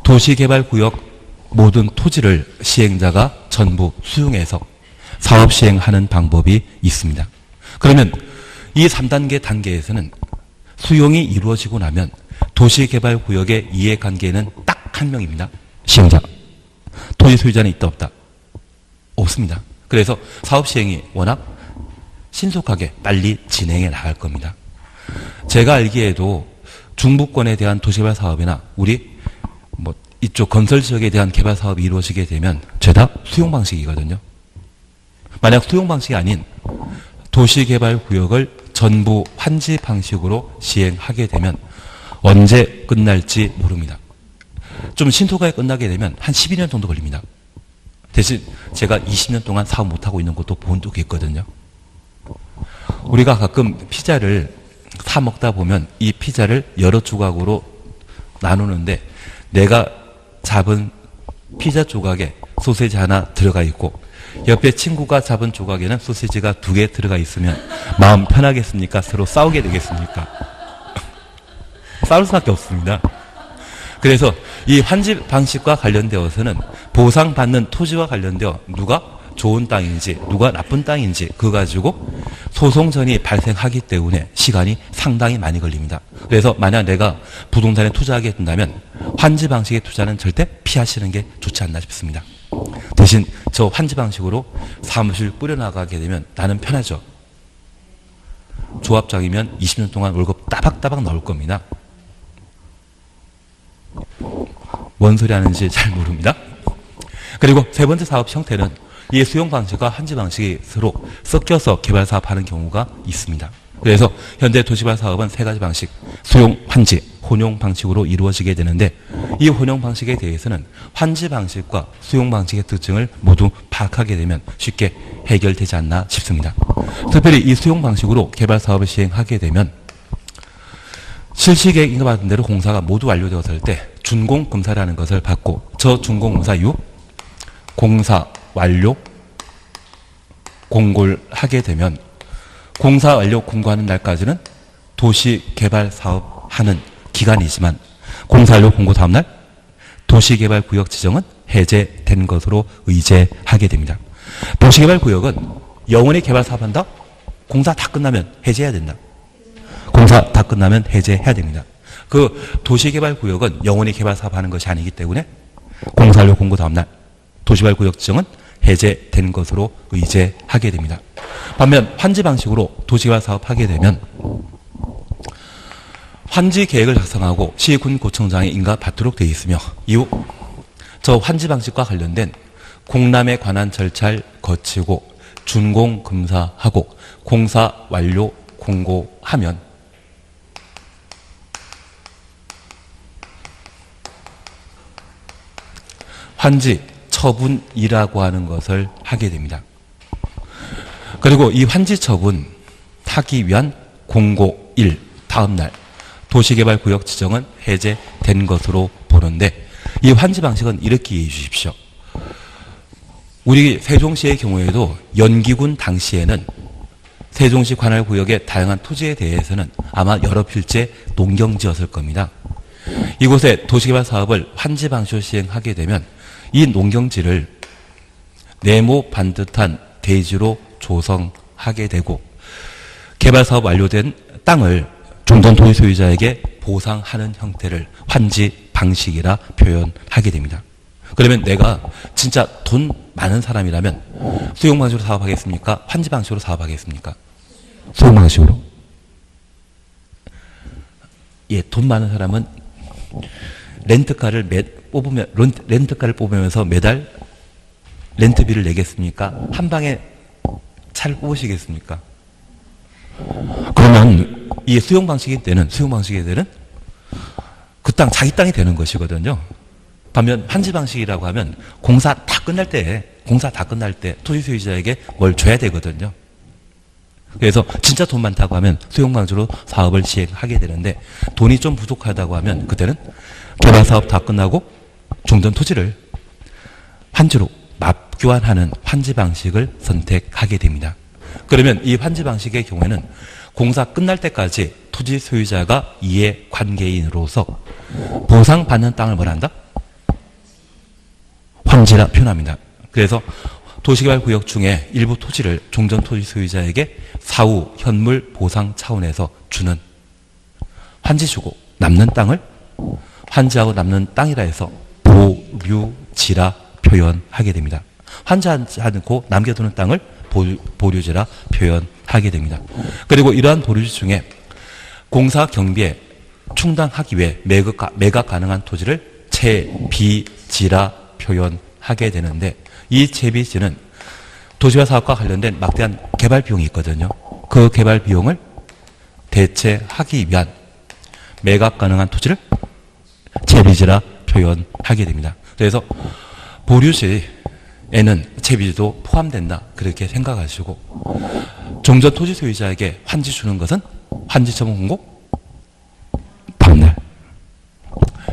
도시개발구역 모든 토지를 시행자가 전부 수용해서 사업 시행하는 방법이 있습니다. 그러면 이 3단계 단계에서는 수용이 이루어지고 나면 도시개발구역의 이해관계는 딱 한 명입니다. 시행자. 토지 소유자는 있다 없다? 없습니다. 그래서 사업 시행이 워낙 신속하게 빨리 진행해 나갈 겁니다. 제가 알기에도 중부권에 대한 도시개발 사업이나 우리 이쪽 건설 지역에 대한 개발 사업이 이루어지게 되면 죄다 수용 방식이거든요. 만약 수용 방식이 아닌 도시개발 구역을 전부 환지 방식으로 시행하게 되면 언제 끝날지 모릅니다. 좀 신속하게 끝나게 되면 한 12년 정도 걸립니다. 대신 제가 20년 동안 사업 못하고 있는 것도 본 적이 있거든요. 우리가 가끔 피자를 사 먹다 보면 이 피자를 여러 조각으로 나누는데 내가 잡은 피자 조각에 소시지 하나 들어가 있고 옆에 친구가 잡은 조각에는 소시지가 2개 들어가 있으면 마음 편하겠습니까? 서로 싸우게 되겠습니까? 싸울 수밖에 없습니다. 그래서 이 환지 방식과 관련되어서는 보상받는 토지와 관련되어 누가 좋은 땅인지 누가 나쁜 땅인지 그거 가지고 소송전이 발생하기 때문에 시간이 상당히 많이 걸립니다. 그래서 만약 내가 부동산에 투자하게 된다면 환지 방식의 투자는 절대 피하시는 게 좋지 않나 싶습니다. 대신 저 환지 방식으로 사무실 꾸려나가게 되면 나는 편하죠. 조합장이면 20년 동안 월급 따박따박 나올 겁니다. 뭔 소리 하는지 잘 모릅니다. 그리고 세 번째 사업 형태는 이 수용 방식과 환지 방식이 서로 섞여서 개발 사업하는 경우가 있습니다. 그래서 현대 도시개발 사업은 세 가지 방식, 수용, 환지, 혼용 방식으로 이루어지게 되는데 이 혼용 방식에 대해서는 환지 방식과 수용 방식의 특징을 모두 파악하게 되면 쉽게 해결되지 않나 싶습니다. 특별히 이 수용 방식으로 개발 사업을 시행하게 되면 실시계획 인가받은 대로 공사가 모두 완료되었을 때 준공 검사라는 것을 받고 저 준공 검사 이후 공사 완료 공고를 하게 되면 공사 완료 공고하는 날까지는 도시개발 사업 하는 기간이지만 공사 완료 공고 다음날 도시개발구역 지정은 해제된 것으로 의제하게 됩니다. 도시개발구역은 영원히 개발 사업한다? 공사 다 끝나면 해제해야 된다. 공사 다 끝나면 해제해야 됩니다. 그 도시개발구역은 영원히 개발 사업하는 것이 아니기 때문에 공사 완료 공고 다음날 도시개발구역 지정은 해제된 것으로 의제하게 됩니다. 반면 환지 방식으로 도시개발 사업하게 되면 환지 계획을 작성하고 시군구청장에 인가받도록 되어 있으며 이후 저 환지 방식과 관련된 공람에 관한 절차를 거치고 준공 검사하고 공사 완료 공고하면 환지 처분이라고 하는 것을 하게 됩니다. 그리고 이 환지 처분 하기 위한 공고 1 다음날 도시개발구역 지정은 해제된 것으로 보는데 이 환지 방식은 이렇게 이해해 주십시오. 우리 세종시의 경우에도 연기군 당시에는 세종시 관할구역의 다양한 토지에 대해서는 아마 여러 필지 농경지였을 겁니다. 이곳에 도시개발 사업을 환지 방식으로 시행하게 되면 이 농경지를 네모 반듯한 대지로 조성하게 되고 개발 사업 완료된 땅을 종전 토지 소유자에게 보상하는 형태를 환지 방식이라 표현하게 됩니다. 그러면 내가 진짜 돈 많은 사람이라면 수용 방식으로 사업하겠습니까? 환지 방식으로 사업하겠습니까? 수용 방식으로. 예, 돈 많은 사람은 렌트카를 뽑으면서 매달 렌트비를 내겠습니까? 한 방에 차를 뽑으시겠습니까? 그러면 이 수용 방식이 되는 그 땅 자기 땅이 되는 것이거든요. 반면 환지 방식이라고 하면 공사 다 끝날 때 토지 소유자에게 뭘 줘야 되거든요. 그래서 진짜 돈 많다고 하면 수용방주로 사업을 시행하게 되는데 돈이 좀 부족하다고 하면 그때는 개발사업 다 끝나고 종전 토지를 환지로 납교환하는 환지 방식을 선택하게 됩니다. 그러면 이 환지 방식의 경우에는 공사 끝날 때까지 토지 소유자가 이해관계인으로서 보상받는 땅을 뭐라 한다? 환지라 표현합니다. 그래서 도시개발구역 중에 일부 토지를 종전토지 소유자에게 사후 현물 보상 차원에서 주는 환지 주고 남는 땅을 환지하고 남는 땅이라 해서 보류지라 표현하게 됩니다. 환지하지 않고 남겨두는 땅을 보류지라 표현하게 됩니다. 그리고 이러한 보류지 중에 공사 경비에 충당하기 위해 매각 가능한 토지를 채비지라 표현하게 되는데 이 채비지는 도시개발 사업과 관련된 막대한 개발 비용이 있거든요. 그 개발 비용을 대체하기 위한 매각 가능한 토지를 채비지라 표현하게 됩니다. 그래서 보류지에는 채비지도 포함된다 그렇게 생각하시고 종전 토지 소유자에게 환지 주는 것은 환지 처분 공고 다음날.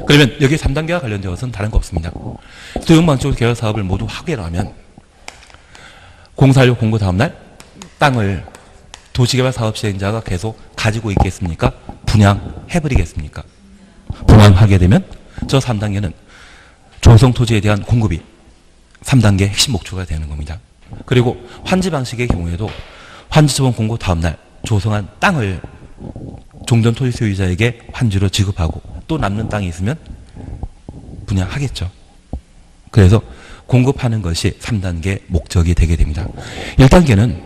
그러면 여기 3단계와 관련된 것은 다른 거 없습니다. 수용방식으로 개발 사업을 모두 하게 하면 공사료 공고 다음날 땅을 도시개발 사업 시행자가 계속 가지고 있겠습니까? 분양해버리겠습니까? 분양하게 되면 저 3단계는 조성 토지에 대한 공급이 3단계 핵심 목표가 되는 겁니다. 그리고 환지 방식의 경우에도 환지 처분 공고 다음날 조성한 땅을 종전 토지 소유자에게 환지로 지급하고 또 남는 땅이 있으면 분양하겠죠. 그래서 공급하는 것이 3단계 목적이 되게 됩니다. 1단계는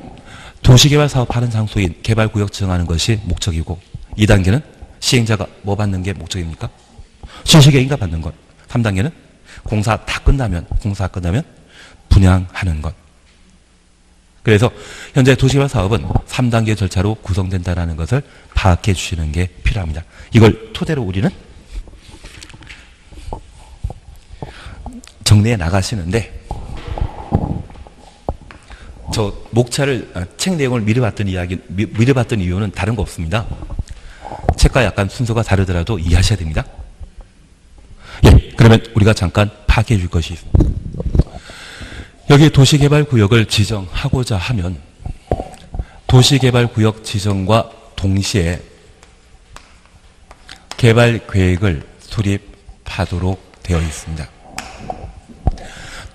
도시개발 사업하는 장소인 개발구역 지정하는 것이 목적이고 2단계는 시행자가 뭐 받는 게 목적입니까? 실시계획인가 받는 것. 3단계는 공사 다 끝나면 분양하는 것. 그래서 현재 도시개발 사업은 3단계 절차로 구성된다는 것을 파악해 주시는 게 필요합니다. 이걸 토대로 우리는 정리해 나가시는데 저 목차를 책 내용을 미리 봤던 이유는 다른 거 없습니다. 책과 약간 순서가 다르더라도 이해하셔야 됩니다. 예, 그러면 우리가 잠깐 파악해 줄 것이 있습니다. 여기 도시개발구역을 지정하고자 하면 도시개발구역 지정과 동시에 개발계획을 수립하도록 되어 있습니다.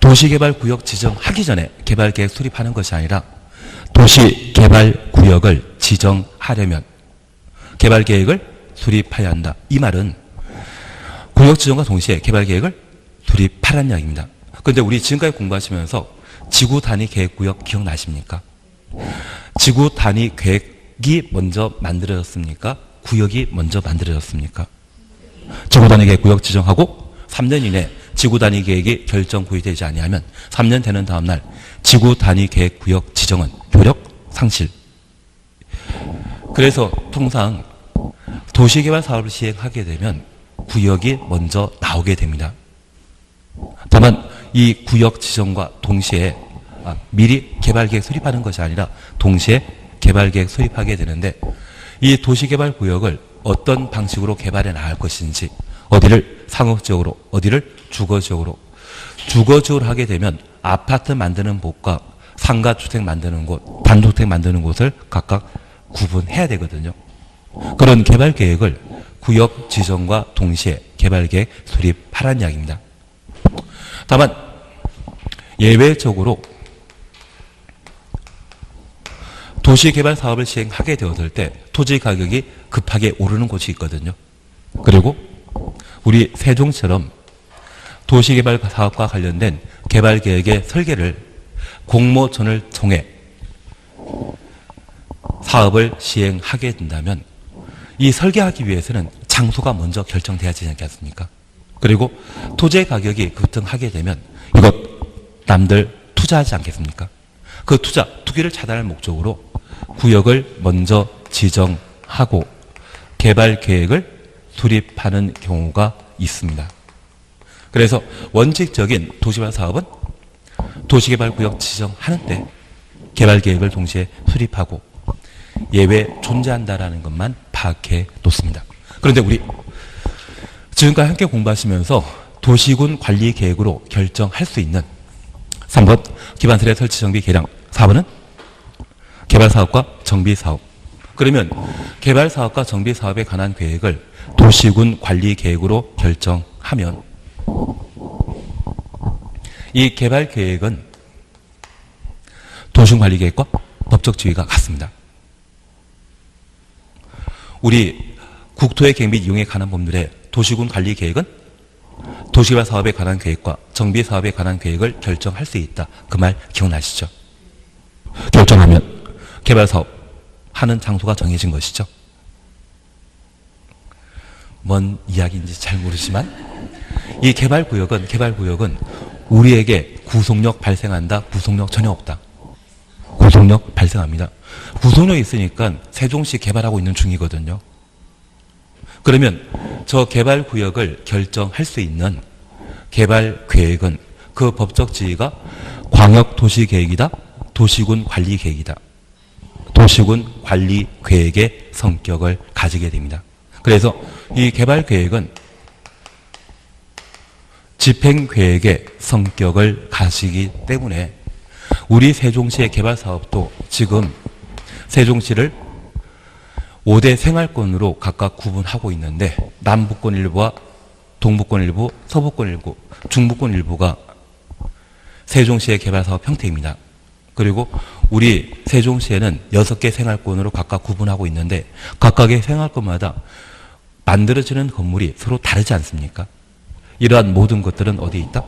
도시개발구역 지정하기 전에 개발계획 수립하는 것이 아니라 도시개발구역을 지정하려면 개발계획을 수립해야 한다. 이 말은 구역 지정과 동시에 개발계획을 수립하라는 이야기입니다. 그런데 우리 지금까지 공부하시면서 지구 단위 계획구역 기억나십니까? 지구 단위 계획이 먼저 만들어졌습니까? 구역이 먼저 만들어졌습니까? 지구 단위 계획구역 지정하고 3년 이내 지구 단위 계획이 결정 고의되지 아니하면 3년 되는 다음 날 지구 단위 계획구역 지정은 효력 상실. 그래서 통상 도시개발 사업을 시행하게 되면 구역이 먼저 나오게 됩니다. 다만 이 구역 지정과 동시에 미리 개발계획 수립하는 것이 아니라 동시에 개발계획 수립하게 되는데 이 도시개발구역을 어떤 방식으로 개발해 나갈 것인지 어디를 상업지역으로 어디를 주거지역으로 주거지역으로 하게 되면 아파트 만드는 곳과 상가주택 만드는 곳, 단독주택 만드는 곳을 각각 구분해야 되거든요. 그런 개발계획을 구역 지정과 동시에 개발계획 수립하라는 이야기입니다. 다만 예외적으로 도시개발 사업을 시행하게 되었을 때 토지 가격이 급하게 오르는 곳이 있거든요. 그리고 우리 세종처럼 도시개발 사업과 관련된 개발계획의 설계를 공모전을 통해 사업을 시행하게 된다면 이 설계하기 위해서는 장소가 먼저 결정돼야 되지 않겠습니까? 그리고 토지의 가격이 급등하게 되면 이것 남들 투자하지 않겠습니까? 그 투기를 차단할 목적으로 구역을 먼저 지정하고 개발 계획을 수립하는 경우가 있습니다. 그래서 원칙적인 도시개발 사업은 도시개발구역 지정하는데 개발 계획을 동시에 수립하고 예외 존재한다라는 것만 파악해 놓습니다. 그런데 우리 지금까지 함께 공부하시면서 도시군 관리 계획으로 결정할 수 있는 3번 기반시설 설치 정비 계량, 4번은 개발사업과 정비사업. 그러면 개발사업과 정비사업에 관한 계획을 도시군 관리 계획으로 결정하면 이 개발 계획은 도시군 관리 계획과 법적 지위가 같습니다. 우리 국토의 계획 및 이용에 관한 법률의 도시군 관리 계획은 도시개발 사업에 관한 계획과 정비 사업에 관한 계획을 결정할 수 있다. 그 말 기억나시죠? 결정하면 개발 사업 하는 장소가 정해진 것이죠. 뭔 이야기인지 잘 모르지만 이 개발구역은 우리에게 구속력 발생한다. 구속력 전혀 없다. 구속력 발생합니다. 구속력이 있으니까 세종시 개발하고 있는 중이거든요. 그러면 저 개발구역을 결정할 수 있는 개발계획은 그 법적 지위가 광역도시계획이다. 도시군 관리계획이다. 도시군 관리계획의 성격을 가지게 됩니다. 그래서 이 개발계획은 집행계획의 성격을 가지기 때문에 우리 세종시의 개발사업도 지금 세종시를 5대 생활권으로 각각 구분하고 있는데 남부권 일부와 동부권 일부, 서부권 일부, 중부권 일부가 세종시의 개발사업 형태입니다. 그리고 우리 세종시에는 6개 생활권으로 각각 구분하고 있는데 각각의 생활권마다 만들어지는 건물이 서로 다르지 않습니까? 이러한 모든 것들은 어디에 있다?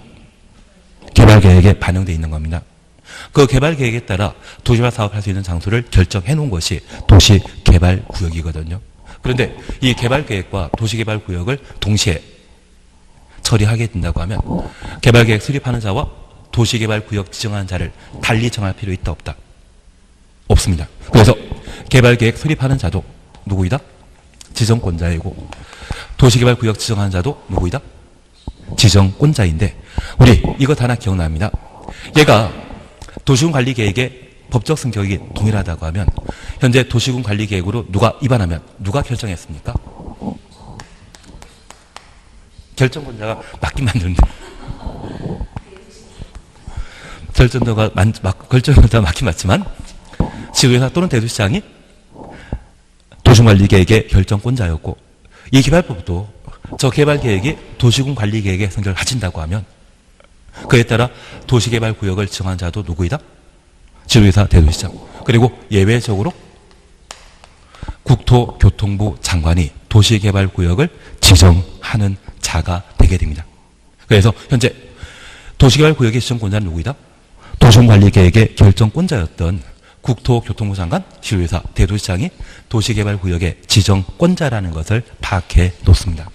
개발계획에 반영되어 있는 겁니다. 그 개발계획에 따라 도시개발 사업할 수 있는 장소를 결정해 놓은 것이 도시개발구역이거든요. 그런데 이 개발계획과 도시개발구역을 동시에 처리하게 된다고 하면 개발계획 수립하는 자와 도시개발구역 지정하는 자를 달리 정할 필요 있다 없다? 없습니다. 그래서 개발계획 수립하는 자도 누구이다? 지정권자이고 도시개발구역 지정하는 자도 누구이다? 지정권자인데 우리 이것 하나 기억납니다. 얘가 도시군 관리계획의 법적 성격이 동일하다고 하면 현재 도시군 관리계획으로 누가 위반하면 누가 결정했습니까? 결정권자가 맞긴 맞는데 결정권자가 맞긴 맞지만 지도회사 또는 대도시장이 도시군관리계획의 결정권자였고 이 개발법도 저 개발계획이 도시군 관리계획의 성격을 가진다고 하면 그에 따라 도시개발구역을 지정한 자도 누구이다? 지도회사 대도시장. 그리고 예외적으로 국토교통부 장관이 도시개발구역을 지정하는 자가 되게 됩니다. 그래서 현재 도시개발구역의 지정권자는 누구이다? 도시군관리계획의 결정권자였던 국토교통부 장관, 지도회사 대도시장이 도시개발구역의 지정권자라는 것을 파악해 놓습니다.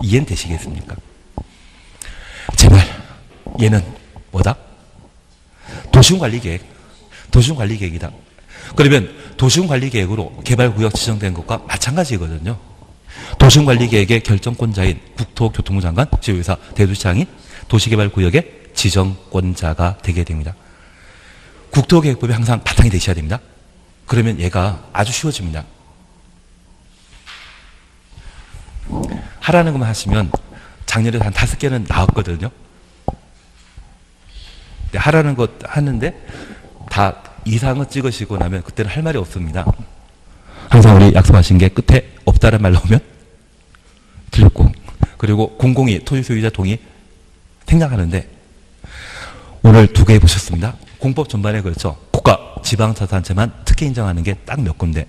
이해는 되시겠습니까? 제발 얘는 뭐다? 도시군관리계획이다. 그러면 도시군관리계획으로 개발구역 지정된 것과 마찬가지거든요. 도시군관리계획의 결정권자인 국토교통부 장관, 지도회사, 대도시장이 도시개발구역의 지정권자가 되게 됩니다. 국토계획법이 항상 바탕이 되셔야 됩니다. 그러면 얘가 아주 쉬워집니다. 하라는 것만 하시면 작년에 한 5개는 나왔거든요. 하라는 것 하는데 다 이상을 찍으시고 나면 그때는 할 말이 없습니다. 항상 우리 약속하신 게 끝에 없다는 말 나오면 틀렸고 그리고 공공이 토지 소유자 동의 생략하는데 오늘 2개 해보셨습니다. 공법 전반에 걸쳐 국가 지방자치단체만 특혜 인정하는 게 딱 몇 군데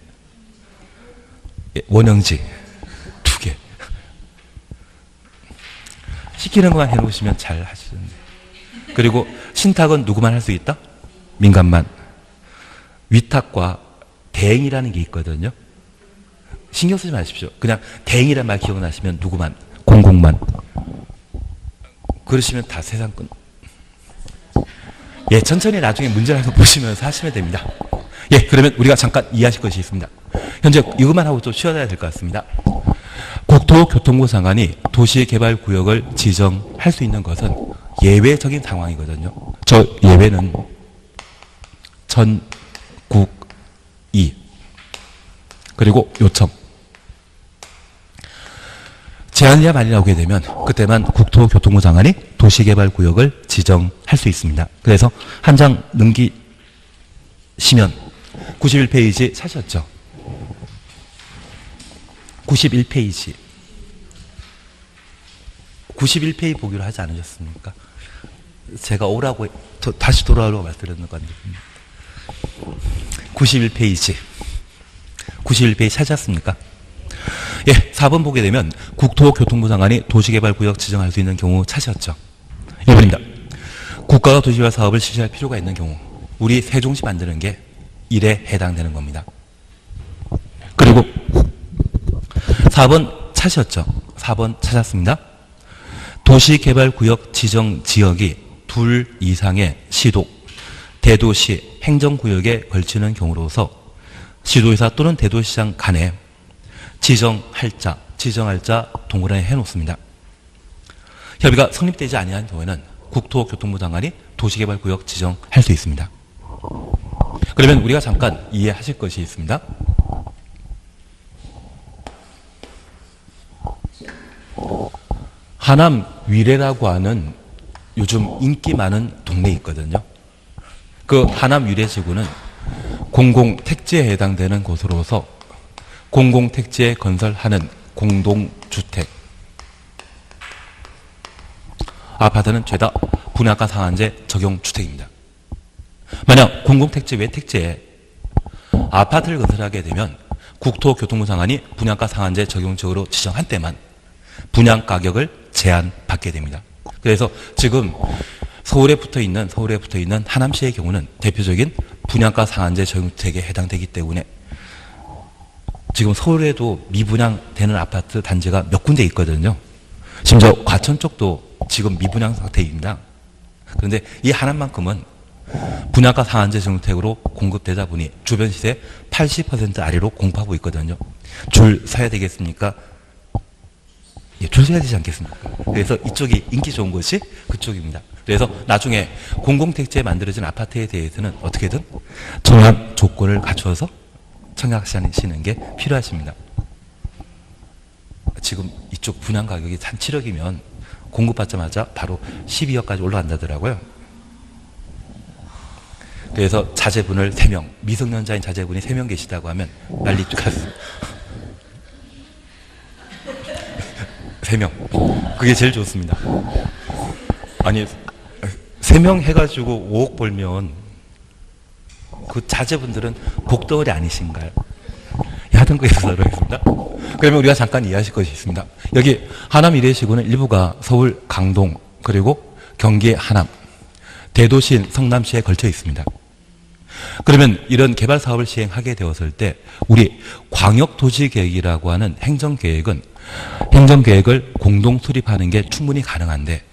원형지 2개 시키는 것만 해놓으시면 잘 하시는데 그리고 신탁은 누구만 할 수 있다? 민간만. 위탁과 대행이라는 게 있거든요. 신경 쓰지 마십시오. 그냥 대행이란 말 기억나시면 누구만, 공공만. 그러시면 다 세상 끝. 예, 천천히 나중에 문제를 한번 보시면서 하시면 됩니다. 예, 그러면 우리가 잠깐 이해하실 것이 있습니다. 현재 이것만 하고 좀 쉬어야 될 것 같습니다. 국토교통부 장관이 도시개발구역을 지정할 수 있는 것은 예외적인 상황이거든요. 저 예외는 전국이 그리고 요청. 제한이야만이 나오게 되면 그때만 국토교통부 장관이 도시개발구역을 지정할 수 있습니다. 그래서 한 장 넘기시면 91페이지 찾으셨죠? 91페이지. 91페이지 보기로 하지 않으셨습니까? 제가 오라고 다시 돌아오라고 말씀드렸는 건데. 91페이지. 91페이지 찾았습니까? 예, 4번 보게 되면 국토교통부 장관이 도시개발구역 지정할 수 있는 경우 찾으셨죠? 1번입니다. 국가가 도시개발 사업을 실시할 필요가 있는 경우 우리 세종시 만드는 게 1에 해당되는 겁니다. 그리고 4번 찾으셨죠? 4번 찾았습니다. 도시개발구역 지정 지역이 둘 이상의 시도, 대도시, 행정구역에 걸치는 경우로서 시도의사 또는 대도시장 간에 지정할 자 동그라미 해놓습니다. 협의가 성립되지 아니한 경우에는 국토교통부 장관이 도시개발구역 지정할 수 있습니다. 그러면 우리가 잠깐 이해하실 것이 있습니다. 하남 위례라고 하는 요즘 인기 많은 동네 있거든요. 그 하남 위례지구는 공공택지에 해당되는 곳으로서 공공택지에 건설하는 공동주택, 아파트는 죄다 분양가 상한제 적용 주택입니다. 만약 공공택지 외 택지에 아파트를 건설하게 되면 국토교통부 장관이 분양가 상한제 적용 지역으로 지정한 때만 분양 가격을 제한받게 됩니다. 그래서 지금 서울에 붙어 있는 하남시의 경우는 대표적인 분양가 상한제 적용주택에 해당되기 때문에 지금 서울에도 미분양되는 아파트 단지가 몇 군데 있거든요. 심지어 과천 쪽도 지금 미분양 상태입니다. 그런데 이 하나만큼은 분양가 상한제 정책으로 공급되다 보니 주변 시세 80% 아래로 공급하고 있거든요. 줄 서야 되겠습니까? 예, 줄 서야 되지 않겠습니까? 그래서 이쪽이 인기 좋은 곳이 그쪽입니다. 그래서 나중에 공공택지에 만들어진 아파트에 대해서는 어떻게든 정한 조건을 갖춰서 청약하시는 게 필요하십니다. 지금 이쪽 분양 가격이 한 7억이면 공급받자마자 바로 12억까지 올라간다더라고요. 그래서 자제분을 3명, 미성년자인 자제분이 3명 계시다고 하면 난리 가서 3명. 그게 제일 좋습니다. 아니 3명 해가지고 5억 벌면 그 자제분들은 복덩어리 아니신가요? 하던 거에 하겠습니다. 그러면 우리가 잠깐 이해하실 것이 있습니다. 여기 하남 이례시구는 일부가 서울 강동 그리고 경기 하남 대도시인 성남시에 걸쳐 있습니다. 그러면 이런 개발 사업을 시행하게 되었을 때 우리 광역도시계획이라고 하는 행정계획은 행정계획을 공동 수립하는 게 충분히 가능한데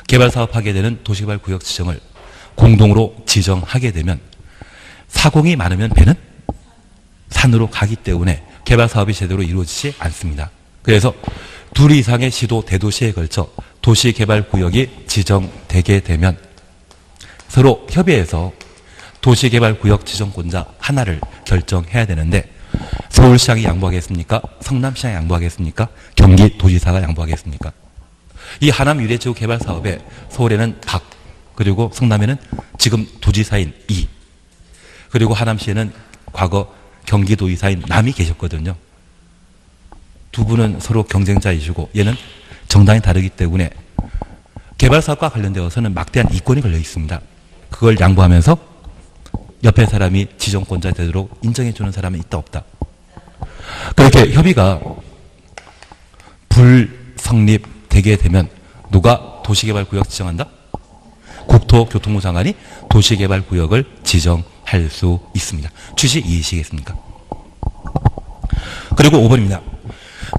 개발 사업하게 되는 도시개발구역 지정을 공동으로 지정하게 되면 사공이 많으면 배는 산으로 가기 때문에 개발 사업이 제대로 이루어지지 않습니다. 그래서 둘 이상의 시도 대도시에 걸쳐 도시개발구역이 지정되게 되면 서로 협의해서 도시개발구역 지정권자 하나를 결정해야 되는데 서울시장이 양보하겠습니까? 성남시장이 양보하겠습니까? 경기도지사가 양보하겠습니까? 이 하남 유래지구 개발 사업에 서울에는 박, 그리고 성남에는 지금 도지사인 이, 그리고 하남시에는 과거 경기도지사인 남이 계셨거든요. 두 분은 서로 경쟁자이시고 얘는 정당이 다르기 때문에 개발 사업과 관련되어서는 막대한 이권이 걸려 있습니다. 그걸 양보하면서 옆에 사람이 지정권자 되도록 인정해주는 사람은 있다 없다. 그렇게 협의가 불성립되게 되면 누가 도시개발구역 지정한다? 국토교통부 장관이 도시개발구역을 지정할 수 있습니다. 취지 이해하시겠습니까? 그리고 5번입니다.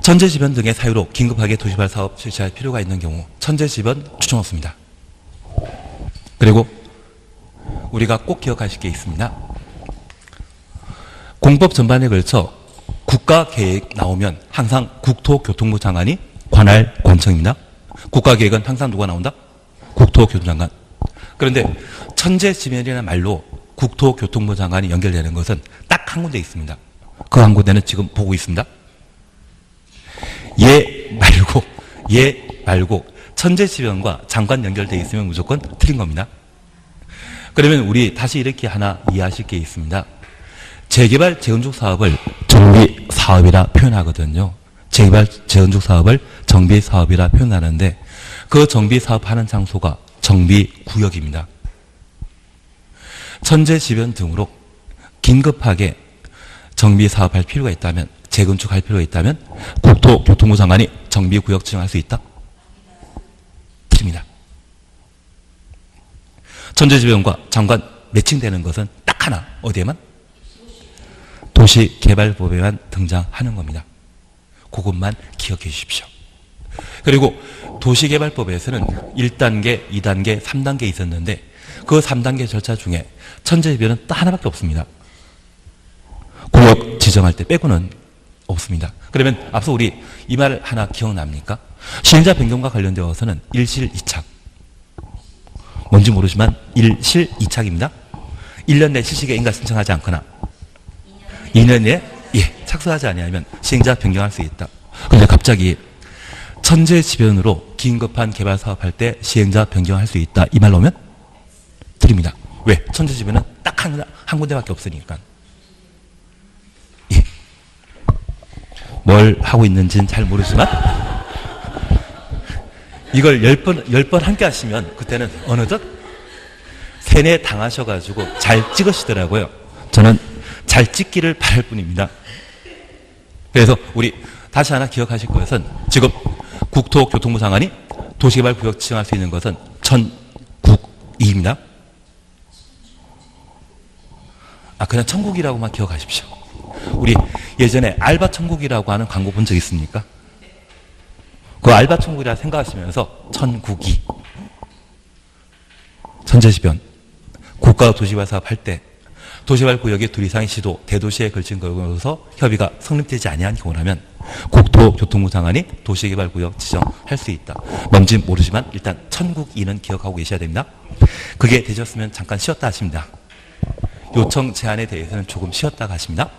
천재지변 등의 사유로 긴급하게 도시개발 사업 실시할 필요가 있는 경우 천재지변 추천 없습니다. 그리고 우리가 꼭 기억하실 게 있습니다. 공법 전반에 걸쳐 국가계획 나오면 항상 국토교통부 장관이 관할 권청입니다. 국가계획은 항상 누가 나온다? 국토교통부 장관. 그런데 천재지변이라는 말로 국토교통부 장관이 연결되는 것은 딱 한 군데 있습니다. 그 한 군데는 지금 보고 있습니다. 얘 말고 천재지변과 장관 연결되어 있으면 무조건 틀린 겁니다. 그러면 우리 다시 이렇게 하나 이해하실 게 있습니다. 재개발, 재건축 사업을 정비 사업이라 표현하거든요. 재개발, 재건축 사업을 정비 사업이라 표현하는데 그 정비 사업하는 장소가 정비구역입니다. 천재지변 등으로 긴급하게 정비 사업할 필요가 있다면, 재건축할 필요가 있다면 국토교통부 장관이 정비구역 지정할 수 있다? 틀립니다. 천재지변과 장관 매칭되는 것은 딱 하나, 어디에만? 도시개발법에만 등장하는 겁니다. 그것만 기억해 주십시오. 그리고 도시개발법에서는 1단계, 2단계, 3단계 있었는데 그 3단계 절차 중에 천재지변은 딱 하나밖에 없습니다. 구역 지정할 때 빼고는 없습니다. 그러면 앞서 우리 이 말 하나 기억납니까? 시행자 변경과 관련되어서는 1실 2착. 뭔지 모르지만 1실 2착입니다. 1년 내 실시에 인가 신청하지 않거나 2년 내에 착수하지 아니하면 시행자 변경할 수 있다. 그런데 갑자기 천재지변으로 긴급한 개발 사업할 때 시행자 변경할 수 있다. 이 말 나오면 드립니다. 왜? 천재지변은 딱 한 군데밖에 없으니까. 뭘 하고 있는지는 잘 모르지만 이걸 10번 함께 하시면 그때는 어느덧 세뇌 당하셔가지고 잘 찍으시더라고요. 저는 잘 찍기를 바랄 뿐입니다. 그래서 우리 다시 하나 기억하실 것은 지금 국토교통부 장관이 도시개발구역 지정할 수 있는 것은 천국이입니다. 그냥 천국이라고만 기억하십시오. 우리 예전에 알바천국이라고 하는 광고 본 적 있습니까? 그 알바천국이라 생각하시면서 천국이 천재지변 국가 도시개발 사업 할 때 도시개발구역의 둘 이상의 시도 대도시에 걸친 것으로서 협의가 성립되지 아니한 경우라면 국토교통부 장관이 도시개발구역 지정할 수 있다. 뭔지 모르지만 일단 천국이는 기억하고 계셔야 됩니다. 그게 되셨으면 잠깐 쉬었다 하십니다. 요청 제안에 대해서는 조금 쉬었다가 하십니다.